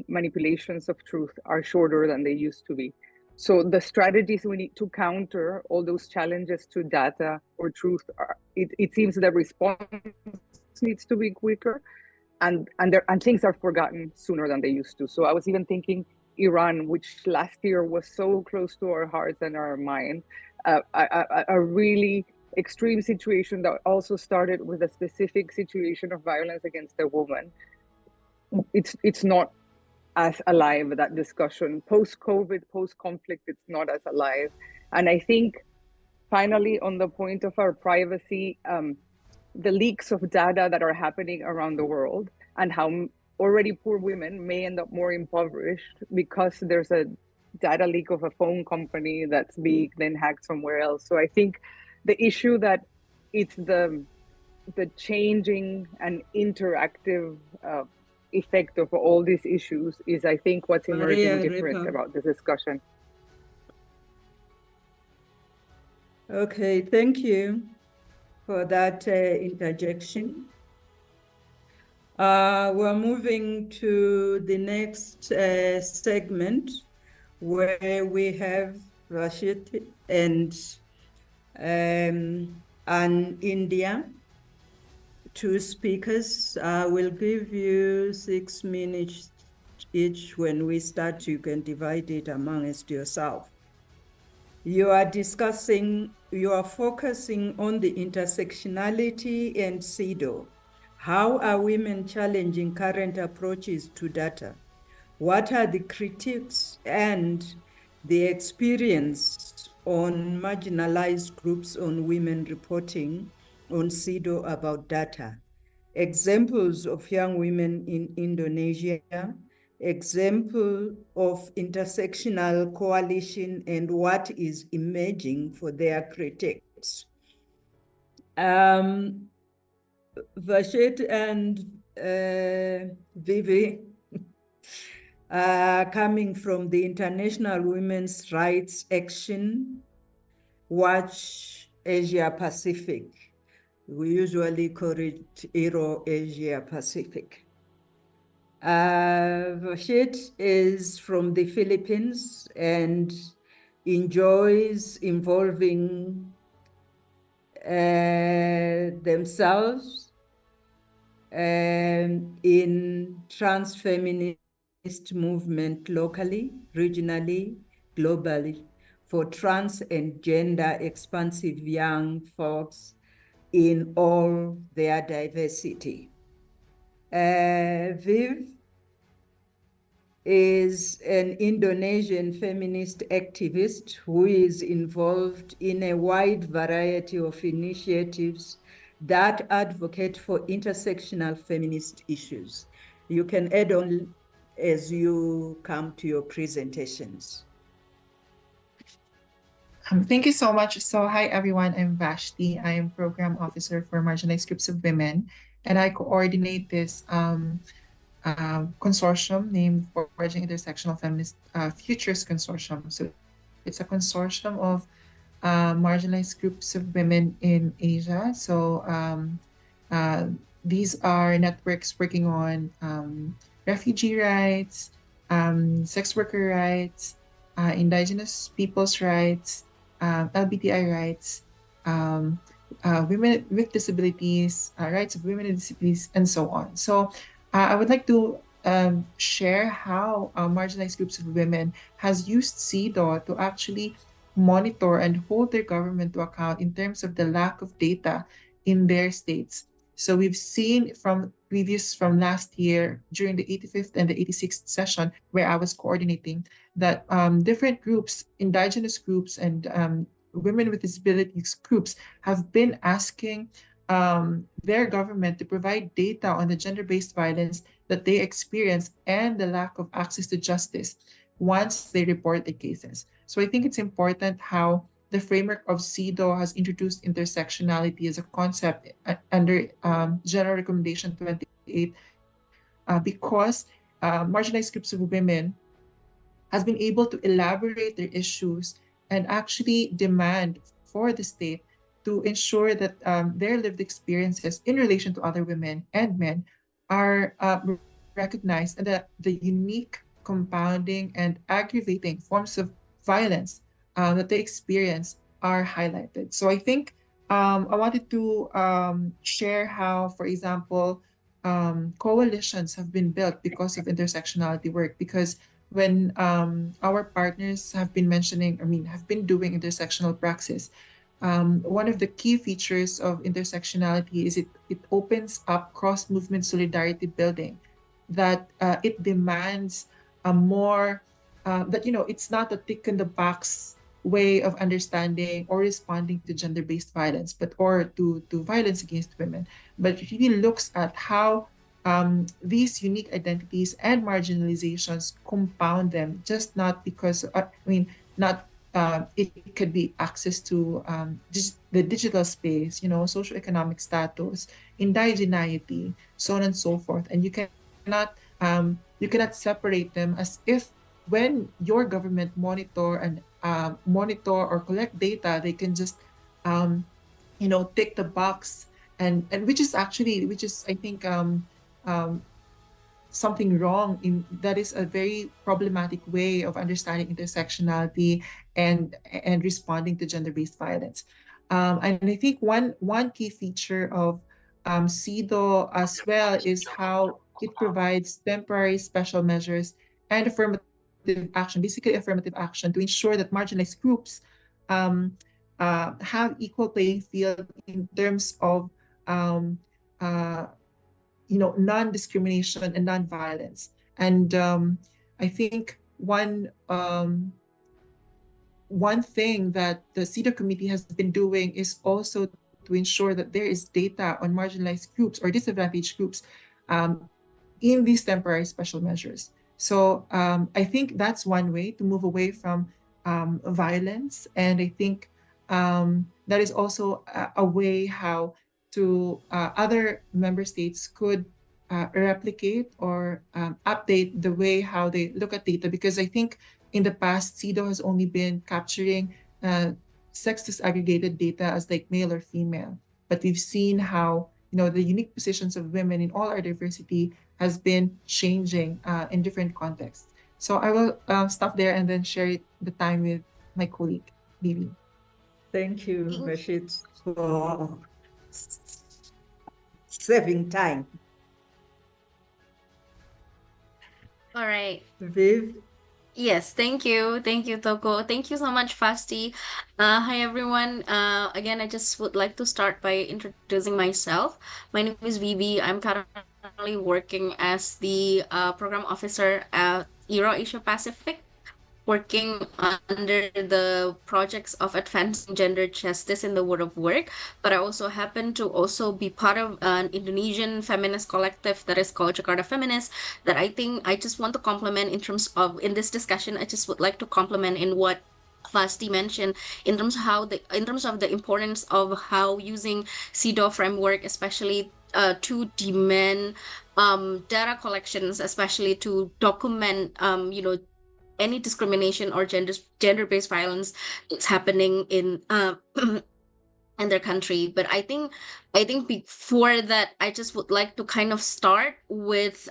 manipulations of truth are shorter than they used to be. So the strategies we need to counter all those challenges to data or truth, it seems the response needs to be quicker, and things are forgotten sooner than they used to. So I was even thinking Iran, which last year was so close to our hearts and our mind, a really extreme situation that also started with a specific situation of violence against a woman. It's not as alive, that discussion. Post-COVID, post-conflict, it's not as alive. And I think finally, on the point of our privacy, the leaks of data that are happening around the world, and how already poor women may end up more impoverished because there's a data leak of a phone company that's being then hacked somewhere else. So I think the issue that it's the changing and interactive effect of all these issues is, I think, what's emerging different about this discussion. Okay, thank you for that interjection. We're moving to the next segment, where we have Rashid and India. 2 speakers. I will give you 6 minutes each. When we start, you can divide it amongst yourself. You are focusing on the intersectionality and CEDAW. How are women challenging current approaches to data? What are the critiques and the experience on marginalized groups on women reporting on CEDAW about data? Examples of young women in Indonesia, example of intersectional coalition, and what is emerging for their critics. Vashit and Vivi coming from the International Women's Rights Action Watch Asia Pacific. We usually call it Euro Asia Pacific. Vashit is from the Philippines and enjoys involving themselves in trans-feminist movement locally, regionally, globally, for trans and gender expansive young folks in all their diversity. Viv is an Indonesian feminist activist who is involved in a wide variety of initiatives that advocate for intersectional feminist issues. You can add on as you come to your presentations. Thank you so much. So hi, everyone. I'm Vashti. I am Program Officer for Marginalized Groups of Women, and I coordinate this consortium named Forging Intersectional Feminist Futures Consortium. So it's a consortium of marginalized groups of women in Asia. So these are networks working on refugee rights, sex worker rights, indigenous people's rights, LGBTI rights, women with disabilities, rights of women with disabilities, and so on. So I would like to share how marginalized groups of women has used CEDAW to actually monitor and hold their government to account in terms of the lack of data in their states. So we've seen from last year during the 85th and the 86th session where I was coordinating that different groups, indigenous groups and women with disabilities groups have been asking their government to provide data on the gender-based violence that they experience and the lack of access to justice once they report the cases. So I think it's important how the framework of CEDAW has introduced intersectionality as a concept under General Recommendation 28 because marginalized groups of women has been able to elaborate their issues and actually demand for the state to ensure that their lived experiences in relation to other women and men are recognized, and that the unique, compounding, and aggravating forms of violence that they experience are highlighted. So I think I wanted to share how, for example, coalitions have been built because of intersectionality work, because when our partners have been have been doing intersectional praxis, one of the key features of intersectionality is it opens up cross-movement solidarity building, that it demands a more, that, it's not a tick in the box way of understanding or responding to gender-based violence, or to violence against women, but it really looks at how these unique identities and marginalizations compound them, just not because, it could be access to the digital space, socioeconomic status, indigeneity, so on and so forth. And you cannot separate them, as if when your government monitor or collect data, they can just tick the box, and which is I think something wrong in that. Is a very problematic way of understanding intersectionality and responding to gender-based violence. And I think one key feature of CEDAW as well is how it provides temporary special measures and affirmative action, basically affirmative action, to ensure that marginalized groups have equal playing field in terms of non-discrimination and non-violence. And I think one thing that the CEDAW committee has been doing is also to ensure that there is data on marginalized groups or disadvantaged groups in these temporary special measures. So I think that's one way to move away from violence. And I think that is also a way how to other member states could replicate or update the way how they look at data. Because I think in the past, CEDAW has only been capturing sex disaggregated data as like male or female. But we've seen how the unique positions of women in all our diversity has been changing in different contexts. So I will stop there and then share the time with my colleague, Vivi. Thank you, Rashid, for saving time. All right. Viv? Yes, thank you. Thank you, Toko. Thank you so much, Fasti. Hi, everyone. Again, I just would like to start by introducing myself. My name is Vivi. I'm currently working as the program officer at Euro Asia Pacific, working under the projects of advancing gender justice in the world of work. But I also happen to also be part of an Indonesian feminist collective that is called Jakarta Feminist, that I think I just want to compliment in terms of, in this discussion, I just would like to compliment in what Fasti mentioned in terms of the importance of how using CEDAW framework, especially to demand data collections, especially to document any discrimination or gender-based violence that's happening in in their country. But I think before that, I just would like to kind of start with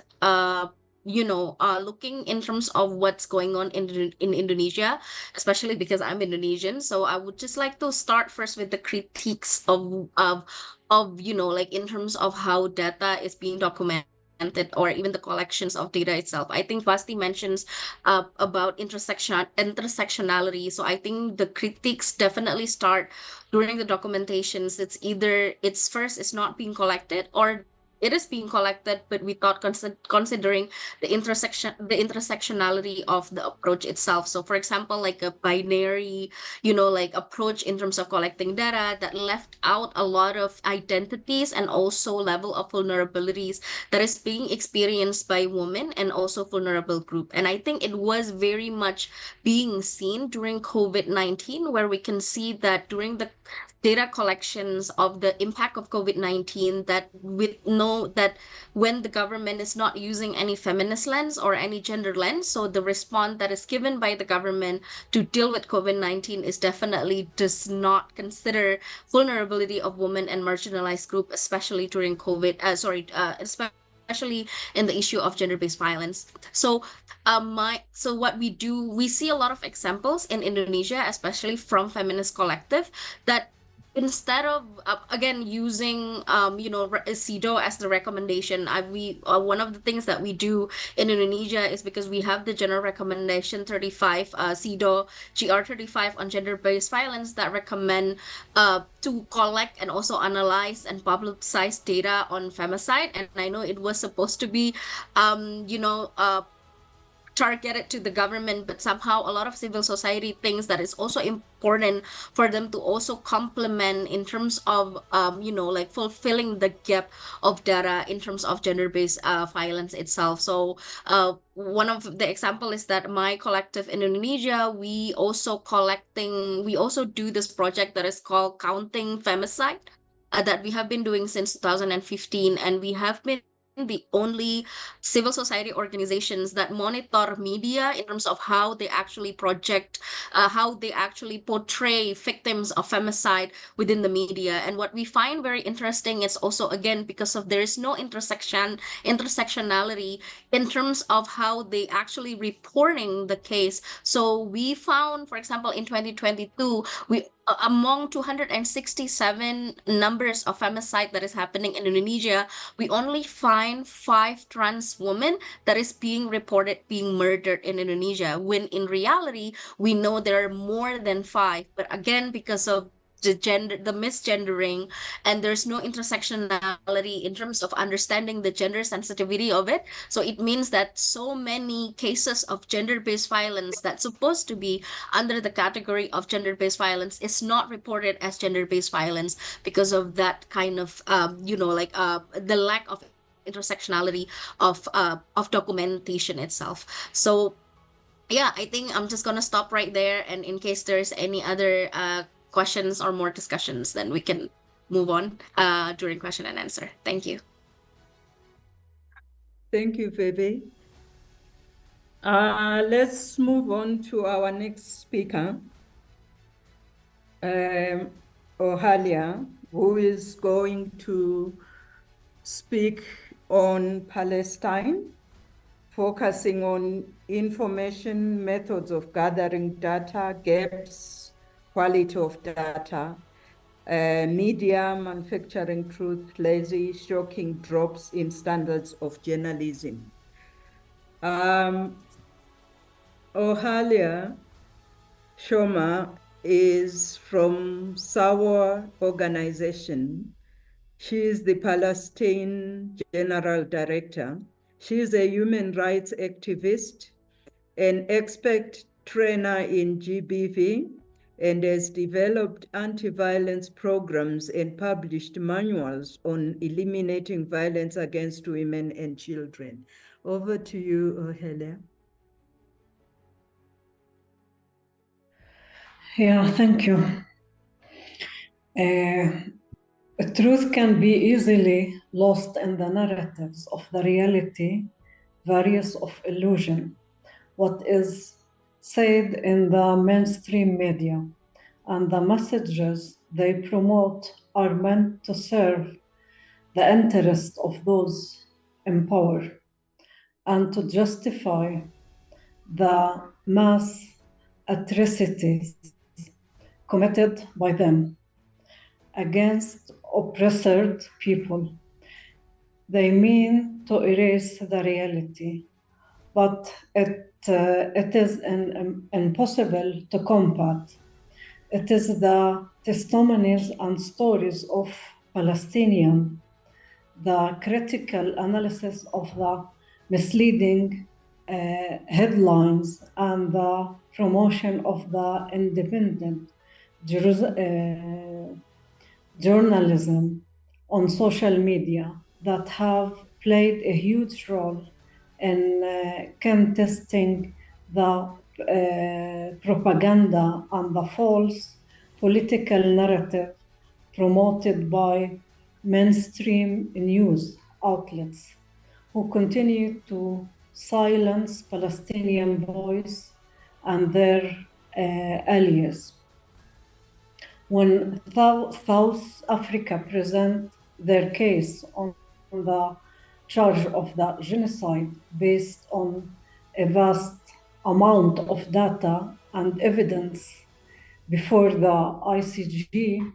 looking in terms of what's going on in Indonesia, especially because I'm Indonesian. So I would just like to start first with the critiques of like in terms of how data is being documented or even the collections of data itself. I think Vasti mentions about intersectionality. So I think the critiques definitely start during the documentations. It's either it's not being collected, or it is being collected, but without considering the intersectionality of the approach itself. So for example, like a binary, like approach in terms of collecting data that left out a lot of identities and also level of vulnerabilities that is being experienced by women and also vulnerable group. And I think it was very much being seen during COVID-19, where we can see that during the data collections of the impact of COVID-19, that when the government is not using any feminist lens or any gender lens, so the response that is given by the government to deal with COVID-19 is definitely does not consider vulnerability of women and marginalized group, especially during especially in the issue of gender-based violence. So what we do, we see a lot of examples in Indonesia, especially from feminist collective, that instead of again using CEDAW as the recommendation, one of the things that we do in Indonesia is, because we have the general recommendation 35, CEDAW GR 35 on gender-based violence, that recommend to collect and also analyze and publicize data on femicide. And I know it was supposed to be targeted to the government, but somehow a lot of civil society thinks that it's also important for them to also complement in terms of like fulfilling the gap of data in terms of gender-based violence itself. So one of the example is that my collective in Indonesia, we also do this project that is called Counting Femicide, that we have been doing since 2015, and we have been the only civil society organizations that monitor media in terms of how they actually how they actually portray victims of femicide within the media. And what we find very interesting is also, again, because of there is no intersectionality in terms of how they actually reporting the case. So we found, for example, in 2022, among 267 numbers of femicide that is happening in Indonesia, we only find 5 trans women that is being reported being murdered in Indonesia, when in reality, we know there are more than 5. But again, because of the misgendering, and there's no intersectionality in terms of understanding the gender sensitivity of it. So it means that so many cases of gender-based violence that's supposed to be under the category of gender-based violence is not reported as gender-based violence because of that kind of, the lack of intersectionality of documentation itself. So yeah, I think I'm just gonna stop right there, and in case there's any other questions or more discussions, then we can move on during question and answer. Thank you. Thank you, Vivi. Let's move on to our next speaker, Ohalia, who is going to speak on Palestine, focusing on information, methods of gathering data, gaps, quality of data, media, manufacturing truth, lazy, shocking drops in standards of journalism. Ohalia Shoma is from SAWA organization. She is the Palestine General Director. She is a human rights activist, an expert trainer in GBV, and has developed anti-violence programs and published manuals on eliminating violence against women and children. Over to you, Ohalia. Yeah, thank you. Truth can be easily lost in the narratives of the reality, various of illusion. What is said in the mainstream media and the messages they promote are meant to serve the interest of those in power and to justify the mass atrocities committed by them against oppressed people. They mean to erase the reality, but it is impossible to combat. It is the testimonies and stories of Palestinians, the critical analysis of the misleading headlines, and the promotion of the independent journalism on social media that have played a huge role in contesting the propaganda and the false political narrative promoted by mainstream news outlets who continue to silence Palestinian voice and their allies. When South Africa present their case on the charge of the genocide based on a vast amount of data and evidence before the ICJ,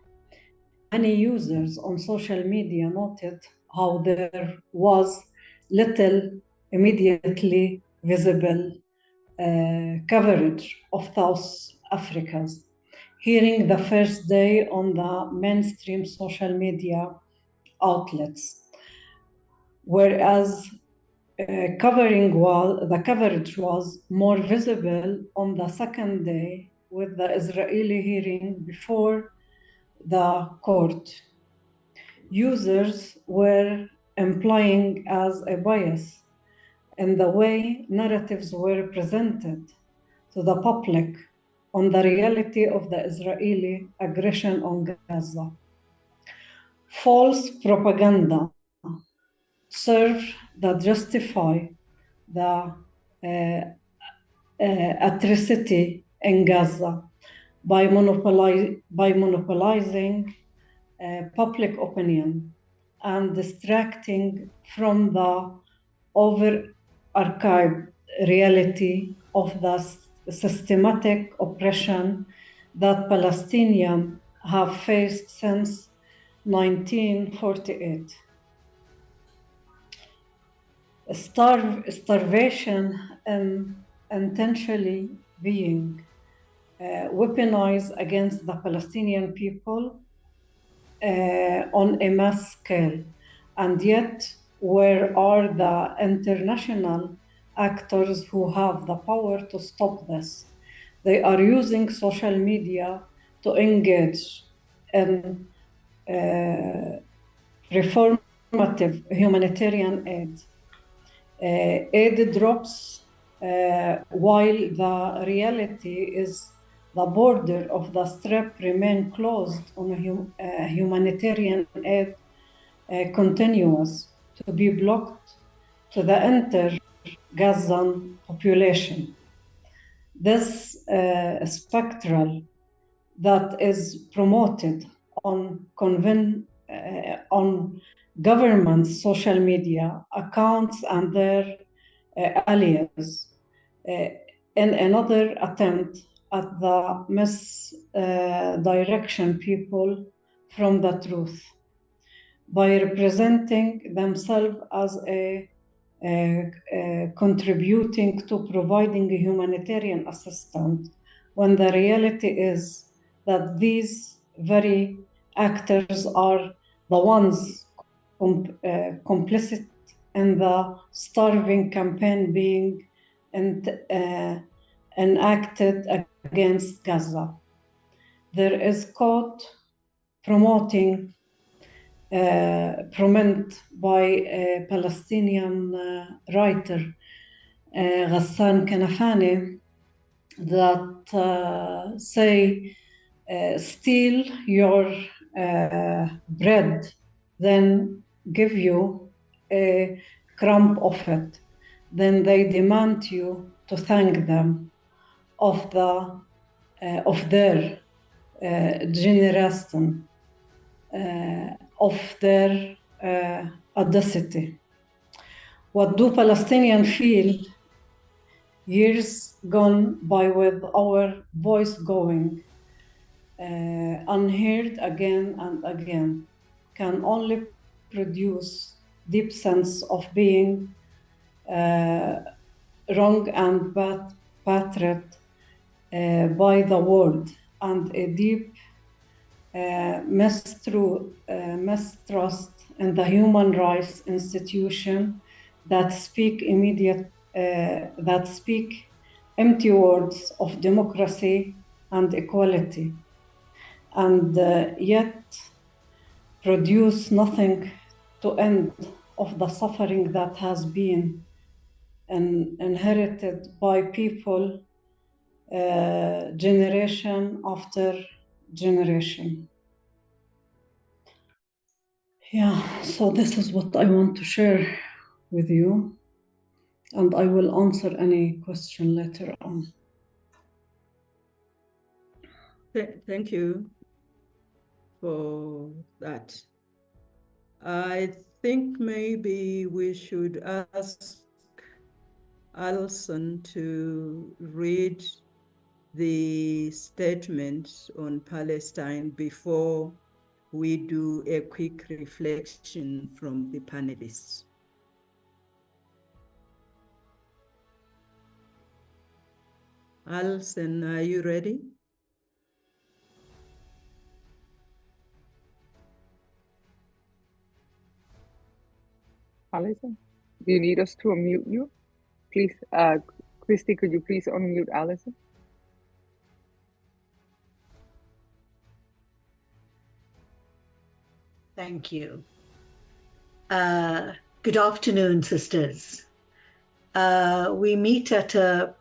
many users on social media noted how there was little immediately visible coverage of South Africa's hearing the first day on the mainstream social media outlets, whereas the coverage was more visible on the second day with the Israeli hearing before the court. Users were implying as a bias in the way narratives were presented to the public on the reality of the Israeli aggression on Gaza. False propaganda serve that justify the atrocity in Gaza by monopolizing public opinion and distracting from the over-archived reality of the systematic oppression that Palestinians have faced since 1948. Starvation and intentionally being weaponized against the Palestinian people on a mass scale. And yet, where are the international actors who have the power to stop this? They are using social media to engage in reformative humanitarian aid. Aid drops while the reality is the border of the strip remain closed on a humanitarian aid continuous to be blocked to the entire Gazan population. This spectral that is promoted on government social media accounts and their allies in another attempt at the misdirection people from the truth by representing themselves as contributing to providing humanitarian assistance, when the reality is that these very actors are the ones complicit in the starving campaign being enacted against Gaza. There is quote promoted by a Palestinian writer, Ghassan Kanafani, that say, steal your bread, then give you a crumb of it. Then they demand you to thank them of their generosity, of their audacity. What do Palestinians feel years gone by with our voice going unheard again and again can only produce deep sense of being wrong and battered by the world, and a deep mistrust in the human rights institution that speak empty words of democracy and equality, and yet produce nothing to end of the suffering that has been inherited by people generation after generation. Yeah, so this is what I want to share with you, and I will answer any question later on. Thank you for that. I think maybe we should ask Alison to read the statement on Palestine before we do a quick reflection from the panelists. Alison, are you ready? Alison, do you need us to unmute you? Please, Christy, could you please unmute Alison? Thank you. Good afternoon, sisters. We meet at a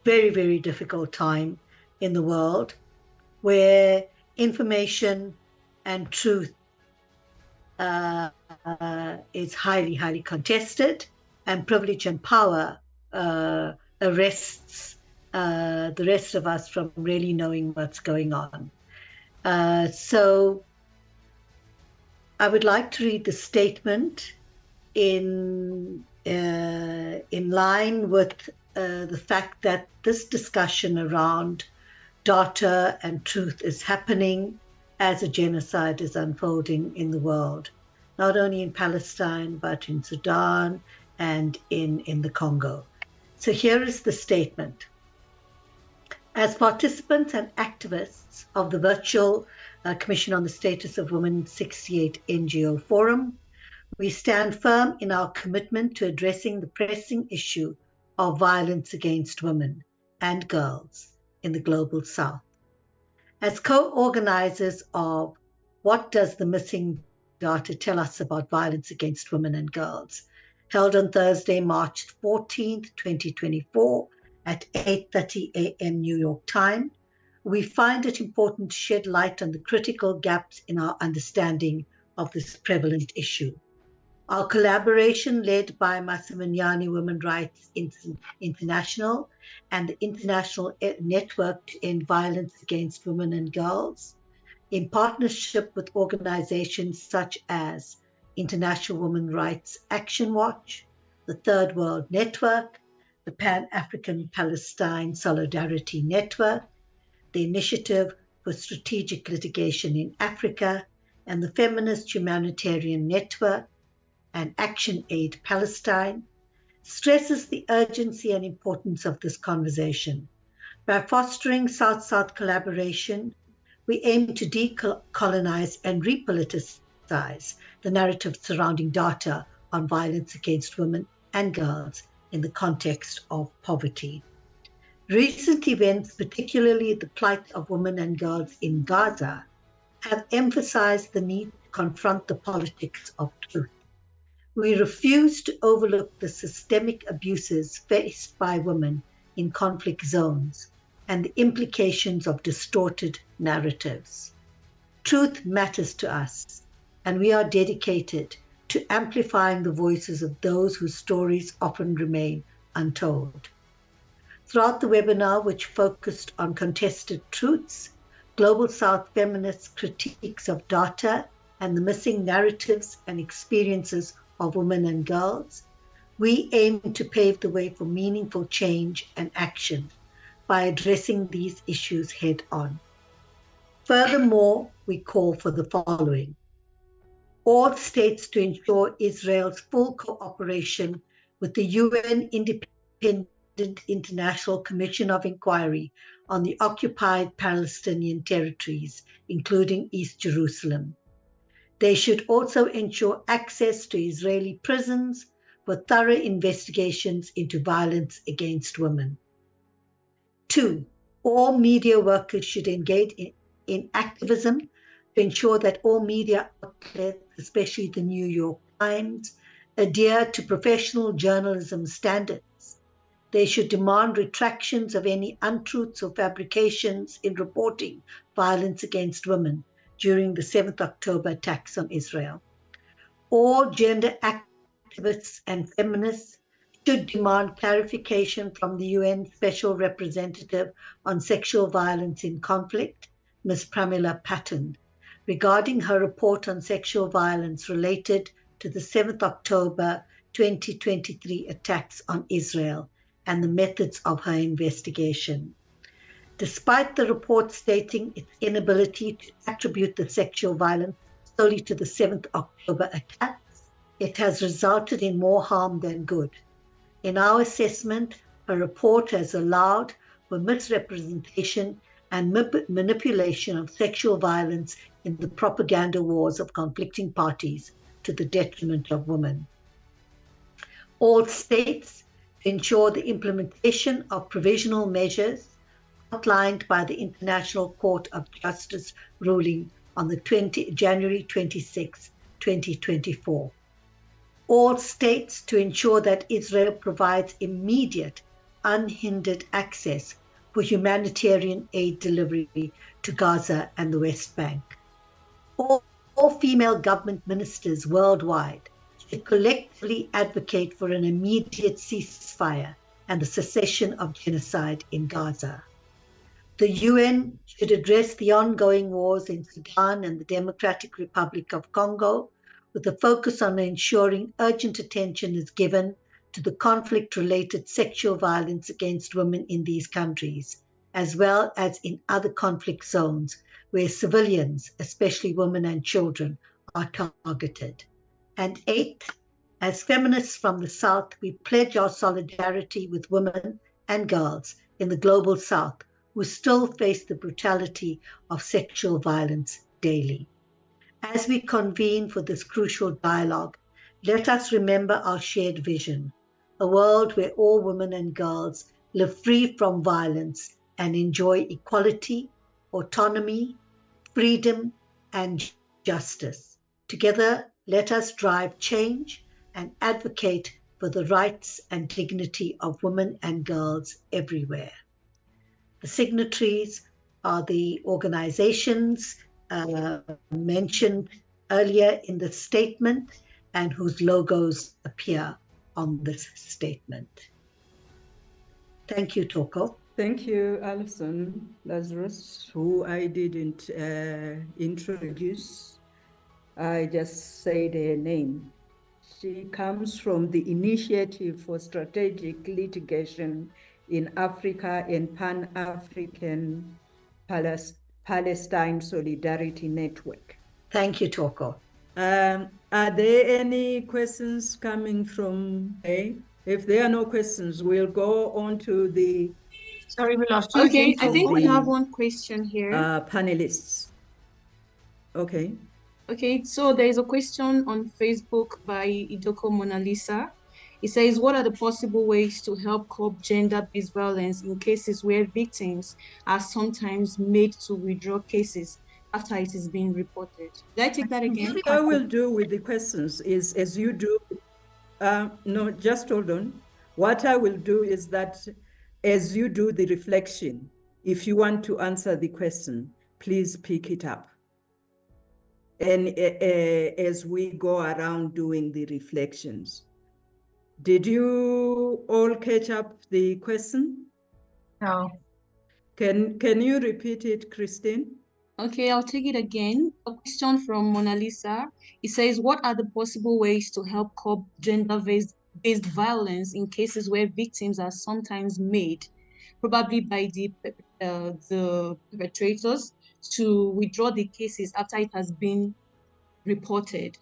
very, very difficult time in the world where information and truth is highly, highly contested, and privilege and power arrests the rest of us from really knowing what's going on. So I would like to read the statement in line with the fact that this discussion around data and truth is happening as a genocide is unfolding in the world, not only in Palestine, but in Sudan and in the Congo. So here is the statement. As participants and activists of the virtual Commission on the Status of Women 68 NGO Forum, we stand firm in our commitment to addressing the pressing issue of violence against women and girls in the Global South. As co-organizers of What Does the Missing Data Tell Us About Violence Against Women and Girls, held on Thursday, March 14th, 2024 at 8:30 a.m. New York time, we find it important to shed light on the critical gaps in our understanding of this prevalent issue. Our collaboration, led by Masimanyane Women's Rights International and the International Network to End Violence Against Women and Girls, in partnership with organizations such as International Women's Rights Action Watch, the Third World Network, the Pan African Palestine Solidarity Network, the Initiative for Strategic Litigation in Africa, and the Feminist Humanitarian Network and Action Aid Palestine, stresses the urgency and importance of this conversation. By fostering South-South collaboration, we aim to decolonize and repoliticize the narrative surrounding data on violence against women and girls in the context of poverty. Recent events, particularly the plight of women and girls in Gaza, have emphasized the need to confront the politics of truth. We refuse to overlook the systemic abuses faced by women in conflict zones and the implications of distorted narratives. Truth matters to us, and we are dedicated to amplifying the voices of those whose stories often remain untold. Throughout the webinar, which focused on contested truths, Global South feminists' critiques of data, and the missing narratives and experiences of women and girls, we aim to pave the way for meaningful change and action by addressing these issues head on. Furthermore, we call for the following. all states to ensure Israel's full cooperation with the UN Independent International Commission of Inquiry on the occupied Palestinian territories, including East Jerusalem. They should also ensure access to Israeli prisons for thorough investigations into violence against women. 2, all media workers should engage in activism to ensure that all media outlets, especially the New York Times, adhere to professional journalism standards. They should demand retractions of any untruths or fabrications in reporting violence against women during the 7th October attacks on Israel. All gender activists and feminists should demand clarification from the UN Special Representative on Sexual Violence in Conflict, Ms. Pramila Patten, regarding her report on sexual violence related to the 7th October 2023 attacks on Israel and the methods of her investigation. Despite the report stating its inability to attribute the sexual violence solely to the 7th October attacks, it has resulted in more harm than good. In our assessment, her report has allowed for misrepresentation and manipulation of sexual violence in the propaganda wars of conflicting parties to the detriment of women. All states ensure the implementation of provisional measures outlined by the International Court of Justice ruling on the January 26, 2024. All states to ensure that Israel provides immediate, unhindered access for humanitarian aid delivery to Gaza and the West Bank. All female government ministers worldwide should collectively advocate for an immediate ceasefire and the cessation of genocide in Gaza. The UN should address the ongoing wars in Sudan and the Democratic Republic of Congo with a focus on ensuring urgent attention is given to the conflict-related sexual violence against women in these countries, as well as in other conflict zones where civilians, especially women and children, are targeted. And 8, as feminists from the South, we pledge our solidarity with women and girls in the global South who still face the brutality of sexual violence daily. As we convene for this crucial dialogue, let us remember our shared vision, a world where all women and girls live free from violence and enjoy equality, autonomy, freedom, and justice. Together, let us drive change and advocate for the rights and dignity of women and girls everywhere. The signatories are the organizations mentioned earlier in the statement and whose logos appear on this statement. Thank you, Toko. Thank you, Alison Lazarus, who I didn't introduce. I just said her name. She comes from the Initiative for Strategic Litigation in Africa and Pan African Palestine Solidarity Network. Thank you, Toko. Are there any questions coming from A? If there are no questions, we'll go on to the Sorry, we lost you. Okay, I again. think we have one question here. panelists. Okay. Okay, so there is a question on Facebook by Idoko Mona Lisa. It says, what are the possible ways to help curb gender-based violence in cases where victims are sometimes made to withdraw cases after it is being reported? Did I take that again? What I will do with the questions is, as you do, no, just hold on. What I will do is that as you do the reflection, if you want to answer the question, please pick it up. And as we go around doing the reflections. Did you all catch up the question? No. Can you repeat it, Christine? Okay, I'll take it again. A question from Mona Lisa. It says, what are the possible ways to help curb gender-based violence in cases where victims are sometimes made, probably by the perpetrators, to withdraw the cases after it has been reported?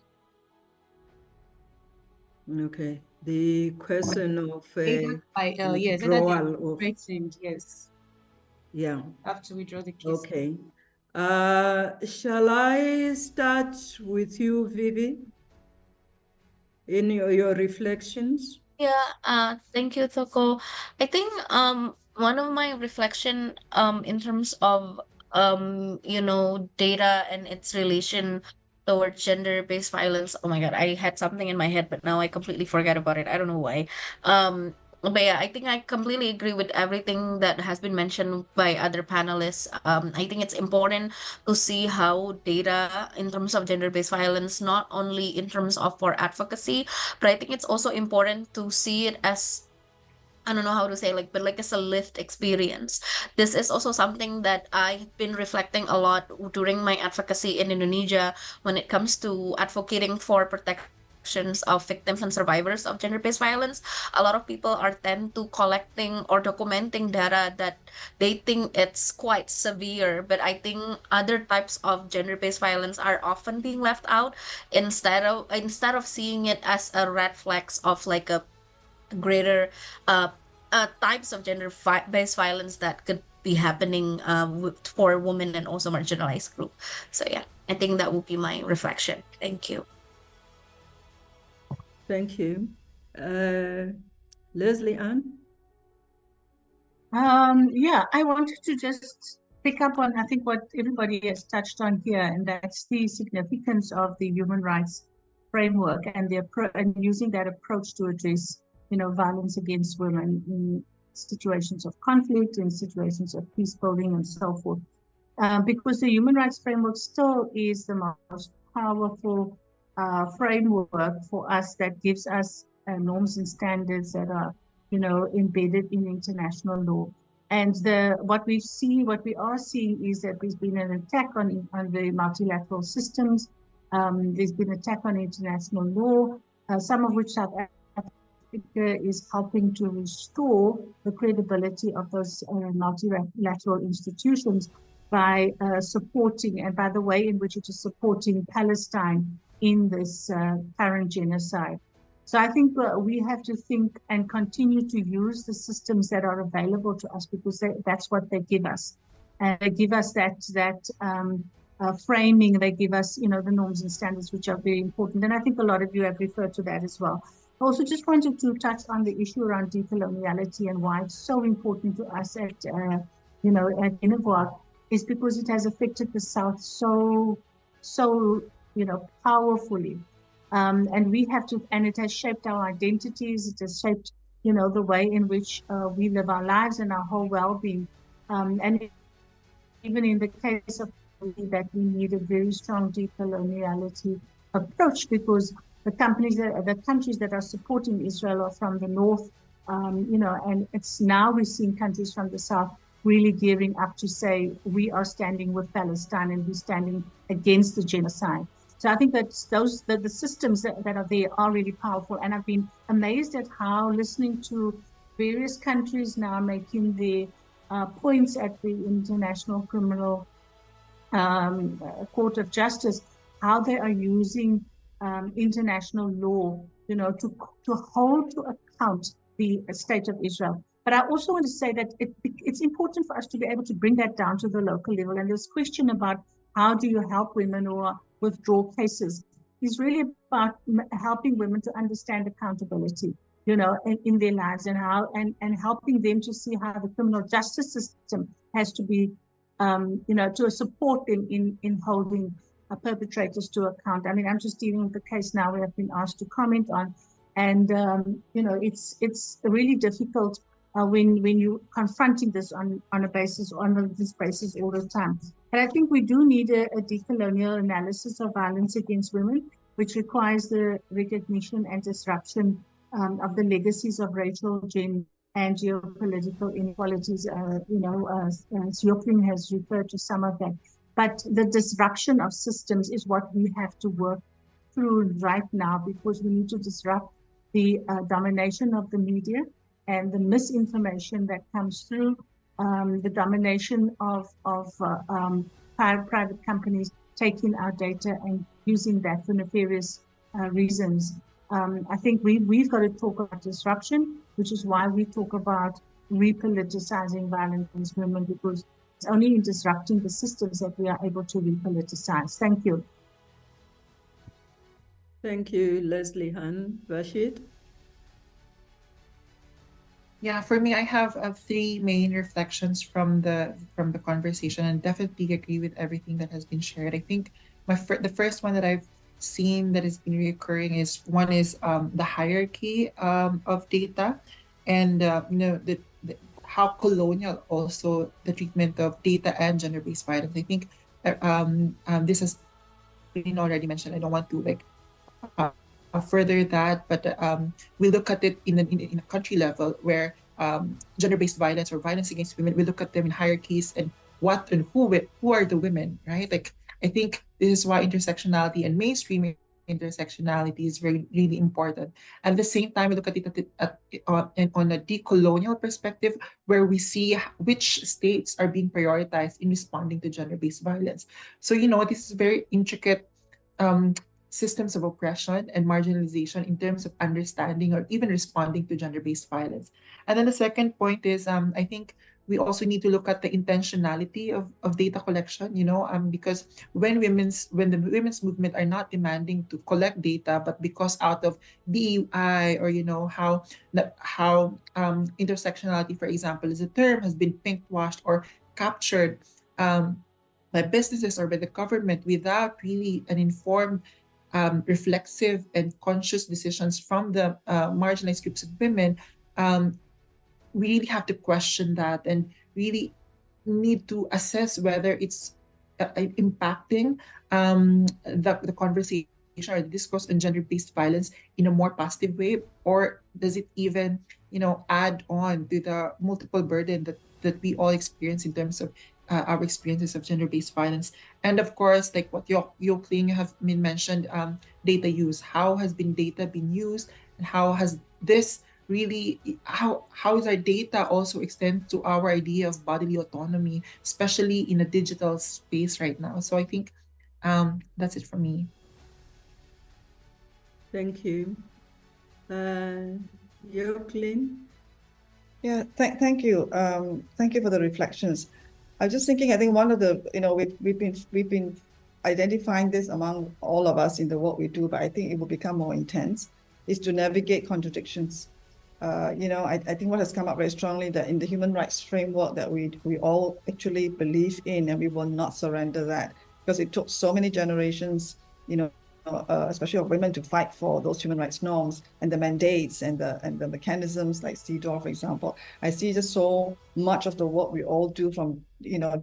Okay. The question of yes, withdrawal of threatened, yes, yeah. have to withdraw the case. Okay. Shall I start with you, Vivi, in your reflections? Yeah, thank you, Toko. I think one of my reflection in terms of data and its relation towards gender-based violence. Oh my God, I had something in my head, but now I completely forgot about it. I don't know why. But yeah, I think I completely agree with everything that has been mentioned by other panelists. I think it's important to see how data in terms of gender-based violence, not only in terms of for advocacy, but I think it's also important to see it as, I don't know how to say, like, but like as a lived experience. This is also something that I've been reflecting a lot during my advocacy in Indonesia when it comes to advocating for protections of victims and survivors of gender-based violence. A lot of people are tend to collecting or documenting data that they think it's quite severe, but I think other types of gender-based violence are often being left out instead of seeing it as a red flags of like a greater types of gender-based violence that could be happening for women and also marginalized group. So yeah, I think that would be my reflection. Thank you. Thank you. Leslie Ann? Yeah, I wanted to just pick up on, I think, what everybody has touched on here, and that's the significance of the human rights framework and and using that approach to address, violence against women in situations of conflict, in situations of peace building, and so forth. Because the human rights framework still is the most powerful framework for us that gives us norms and standards that are, embedded in international law. And what we are seeing is that there's been an attack on the multilateral systems. There's been an attack on international law, some of which South Africa is helping to restore the credibility of those multilateral institutions by supporting, and by the way in which it is supporting Palestine in this current genocide. So I think we have to think and continue to use the systems that are available to us, because that's what they give us. And they give us that framing, they give us, the norms and standards, which are very important. And I think a lot of you have referred to that as well. I also just wanted to touch on the issue around decoloniality and why it's so important to us at INEVAWG, is because it has affected the South so powerfully. And we have to, and it has shaped our identities, it has shaped, the way in which we live our lives and our whole well-being. And even in the case of that, we need a very strong decoloniality approach, because the countries that are supporting Israel are from the north, and it's now we're seeing countries from the south really gearing up to say, we are standing with Palestine and we're standing against the genocide. So I think that the systems that are there are really powerful. And I've been amazed at how, listening to various countries now making the points at the International Criminal Court of Justice, how they are using international law, to hold to account the state of Israel. But I also want to say that it's important for us to be able to bring that down to the local level. And this question about how do you help women or withdraw cases is really about helping women to understand accountability, in their lives, and how and helping them to see how the criminal justice system has to be, to support them in holding perpetrators to account. I mean, I'm just dealing with the case now we have been asked to comment on, and it's really difficult when you're confronting this on this basis all the time. And I think we do need a decolonial analysis of violence against women, which requires the recognition and disruption of the legacies of racial, gender, and geopolitical inequalities. Joachim has referred to some of that. But the disruption of systems is what we have to work through right now, because we need to disrupt the domination of the media and the misinformation that comes through, the domination of private companies taking our data and using that for nefarious reasons. I think we've got to talk about disruption, which is why we talk about repoliticizing violence against women, because it's only in disrupting the systems that we are able to repoliticize. Thank you. Thank you, Leslie Han. Rashid? Yeah, for me, I have three main reflections from the conversation, and definitely agree with everything that has been shared. I think the first one that I've seen that has been reoccurring is the hierarchy of data, and how colonial also the treatment of data and gender-based violence. I think this has been already mentioned. I don't want to further that, but we look at it in a country level where gender-based violence or violence against women, we look at them in hierarchies and what and who are the women, right? Like, I think this is why intersectionality and mainstream intersectionality is really important. At the same time, we look at it on a decolonial perspective, where we see which states are being prioritized in responding to gender-based violence. So, this is very intricate systems of oppression and marginalization in terms of understanding or even responding to gender-based violence. And then the second point is, I think we also need to look at the intentionality of data collection, because when the women's movement are not demanding to collect data, but because out of DEI or, how intersectionality, for example, as a term has been pink-washed or captured by businesses or by the government without really an informed reflexive and conscious decisions from the marginalized groups of women, we really have to question that and really need to assess whether it's impacting the conversation or the discourse on gender-based violence in a more positive way, or does it even, add on to the multiple burden that we all experience in terms of our experiences of gender-based violence. And of course, like what Yokling have been mentioned, data use. How has data been used, and how has this really, how is our data also extend to our idea of bodily autonomy, especially in a digital space right now? So I think that's it for me. Thank you. Yokling? Yeah, thank you. Thank you for the reflections. I was just thinking, I think one of the, we've been identifying this among all of us in the work we do, but I think it will become more intense, is to navigate contradictions. I think what has come up very strongly that in the human rights framework that we all actually believe in, and we will not surrender that, because it took so many generations, especially of women, to fight for those human rights norms and the mandates and the mechanisms like CEDAW, for example. I see just so much of the work we all do from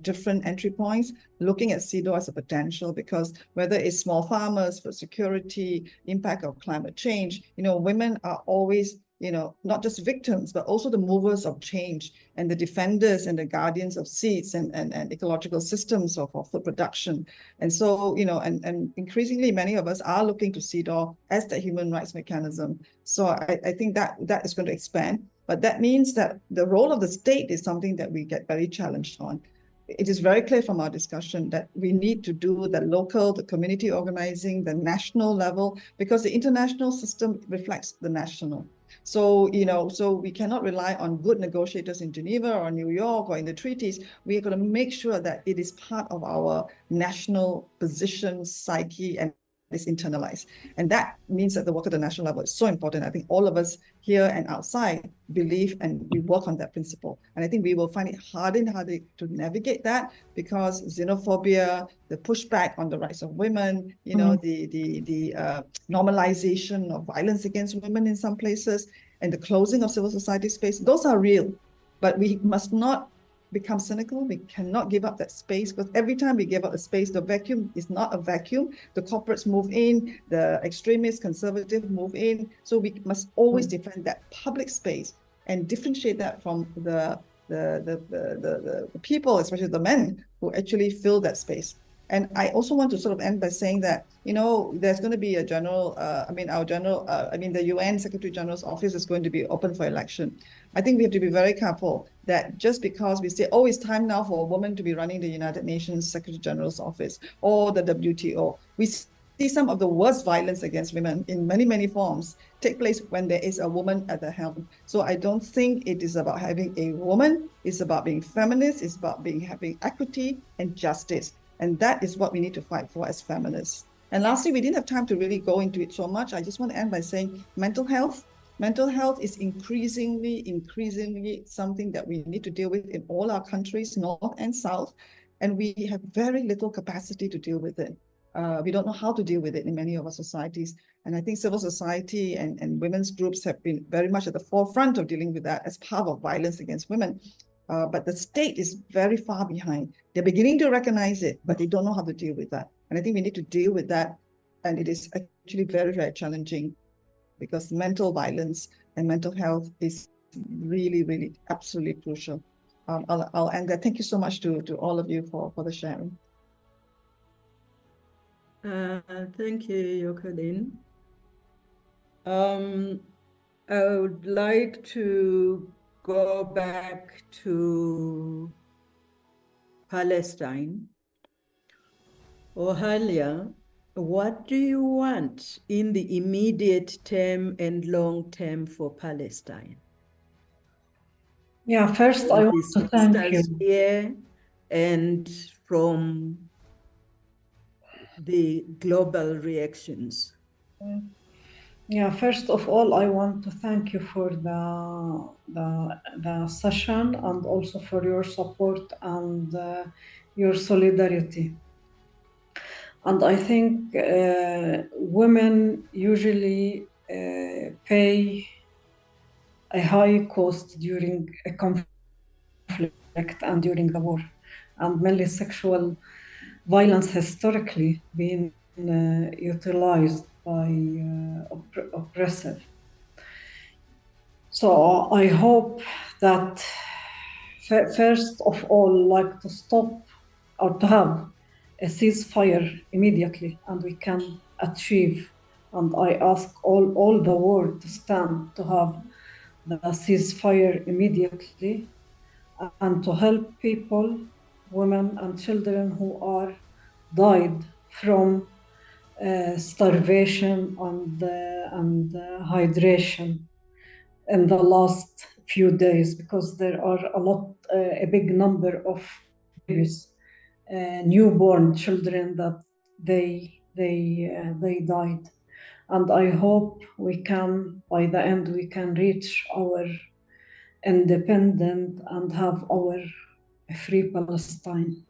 different entry points, looking at CEDAW as a potential, because whether it's small farmers, for security, impact of climate change, women are always not just victims, but also the movers of change and the defenders and the guardians of seeds and ecological systems of food production. And so, and increasingly many of us are looking to CEDAW as the human rights mechanism. So I think that is going to expand, but that means that the role of the state is something that we get very challenged on. It is very clear from our discussion that we need to do the local, the community organizing, the national level, because the international system reflects the national. So, so we cannot rely on good negotiators in Geneva or New York or in the treaties. We are going to make sure that it is part of our national position, psyche, and is internalized. And that means that the work at the national level is so important. I think all of us here and outside believe and we work on that principle. And I think we will find it harder and harder to navigate that, because xenophobia, the pushback on the rights of women, the normalization of violence against women in some places, and the closing of civil society space, those are real. But we must not become cynical. We cannot give up that space, because every time we give up a space, the vacuum is not a vacuum. The corporates move in, the extremists, conservative move in. So we must always defend that public space and differentiate that from the people, especially the men, who actually fill that space. And I also want to sort of end by saying that, there's going to be a general, the UN Secretary General's office is going to be open for election. I think we have to be very careful that just because we say, oh, it's time now for a woman to be running the United Nations Secretary General's office or the WTO, we some of the worst violence against women in many, many forms take place when there is a woman at the helm. So I don't think it is about having a woman. It's about being feminist. It's about having equity and justice. And that is what we need to fight for as feminists. And lastly, we didn't have time to really go into it so much. I just want to end by saying mental health. Mental health is increasingly something that we need to deal with in all our countries, North and South. And we have very little capacity to deal with it. We don't know how to deal with it in many of our societies. And I think civil society and women's groups have been very much at the forefront of dealing with that as part of violence against women. But the state is very far behind. They're beginning to recognize it, but they don't know how to deal with that. And I think we need to deal with that. And it is actually very, very challenging because mental violence and mental health is really, really absolutely crucial. I'll end there. Thank you so much to all of you for the sharing. Thank you, Yokalin. I would like to go back to Palestine. Ohalia, what do you want in the immediate term and long term for Palestine? Yeah, first I want to thank you. Here and from the global reactions. Yeah, first of all, I want to thank you for the session and also for your support and your solidarity. And I think women usually pay a high cost during a conflict and during the war. And mainly sexual violence historically been utilized by oppressive. So I hope that first of all, like to stop or to have a ceasefire immediately, and we can achieve. And I ask all the world to stand to have the ceasefire immediately and to help people, women and children who are died from starvation and hydration in the last few days, because there are a big number of babies, newborn children that they died. And I hope we can, by the end, we can reach our independent and have our free Palestine.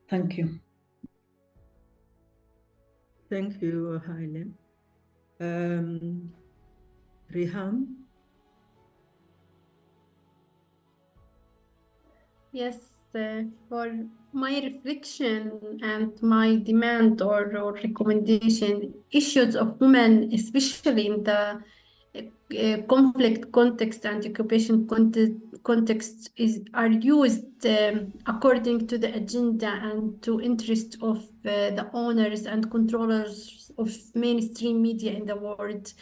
Thank you. Thank you, Haile. Rihan? Yes, for my reflection and my demand or recommendation, issues of women, especially in the conflict context and occupation context, are used according to the agenda and to interest of the owners and controllers of mainstream media in the world.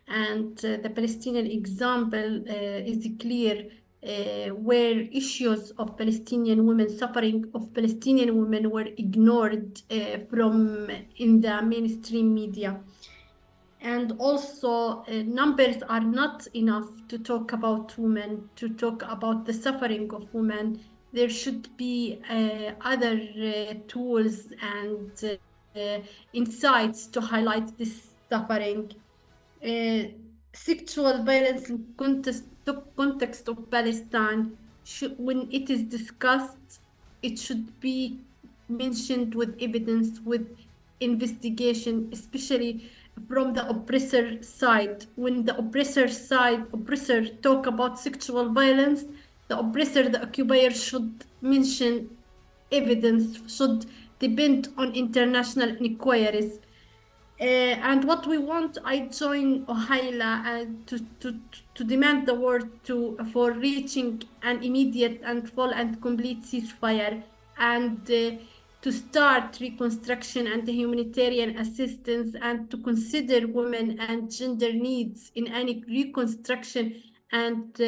And the Palestinian example is clear, where issues of Palestinian women, suffering of Palestinian women, were ignored from in the mainstream media. And also, numbers are not enough to talk about women, to talk about the suffering of women. There should be other tools and insights to highlight this suffering. Sexual violence in context of Palestine, when it is discussed, it should be mentioned with evidence, with investigation, especially from the oppressor side. When the oppressor talk about sexual violence, the oppressor, the occupier, should mention evidence, should depend on international inquiries. And what we want, I join Ohaila to demand the world for reaching an immediate and full and complete ceasefire, and to start reconstruction and humanitarian assistance, and to consider women and gender needs in any reconstruction and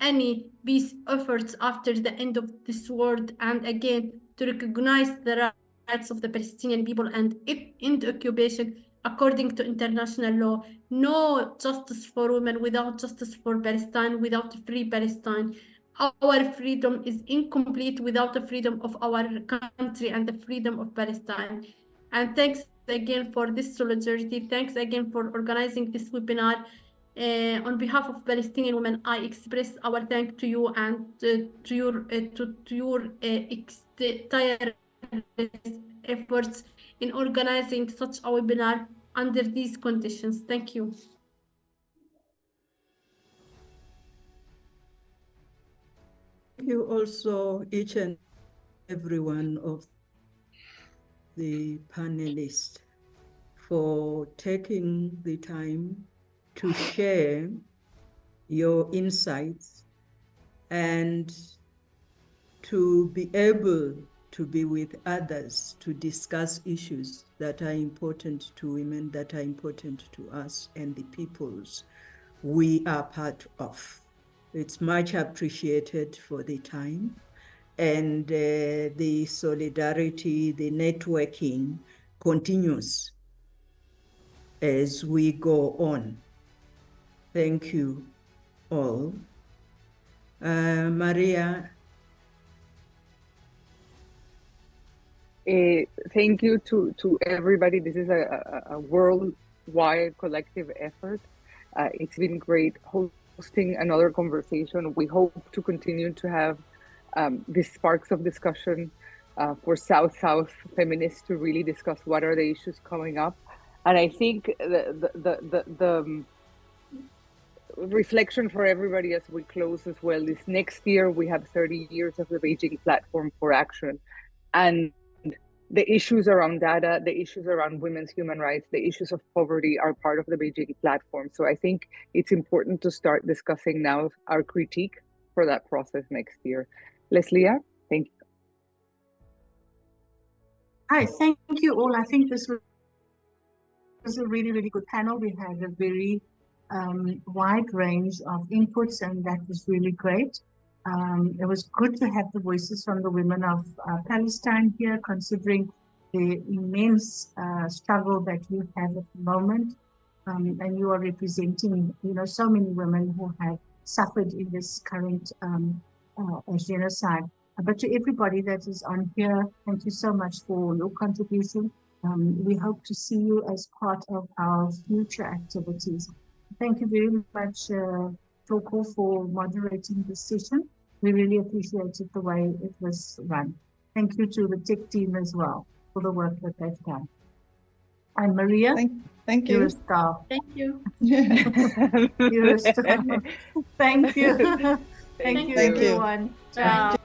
any peace efforts after the end of this world, and again to recognize the rights of the Palestinian people and end occupation according to international law. No justice for women without justice for Palestine, without free Palestine. Our freedom is incomplete without the freedom of our country and the freedom of Palestine. And thanks again for this solidarity. Thanks again for organizing this webinar. On behalf of Palestinian women, I express our thanks to you and to your tireless efforts in organizing such a webinar under these conditions. Thank you. Thank you also, each and every one of the panelists, for taking the time to share your insights and to be able to be with others to discuss issues that are important to women, that are important to us and the peoples we are part of. It's much appreciated for the time and the solidarity, the networking continues as we go on. Thank you all. Maria. Thank you to everybody. This is a worldwide collective effort. It's been great hosting another conversation. We hope to continue to have these sparks of discussion for South-South feminists to really discuss what are the issues coming up. And I think the reflection for everybody as we close as well is next year we have 30 years of the Beijing Platform for Action. And the issues around data, the issues around women's human rights, the issues of poverty are part of the Beijing Platform. So I think it's important to start discussing now our critique for that process next year. Leslie, thank you. Hi, thank you all. I think this was a really, really good panel. We had a very wide range of inputs, and that was really great. It was good to have the voices from the women of Palestine here, considering the immense struggle that you have at the moment. And you are representing, so many women who have suffered in this current genocide. But to everybody that is on here, thank you so much for your contribution. We hope to see you as part of our future activities. Thank you very much, Toko, for moderating this session. We really appreciated the way it was run. Thank you to the tech team as well for the work that they've done. And Maria, thank you. You're a star. Thank you. You're a star. Thank you. Thank you, everyone. Ciao.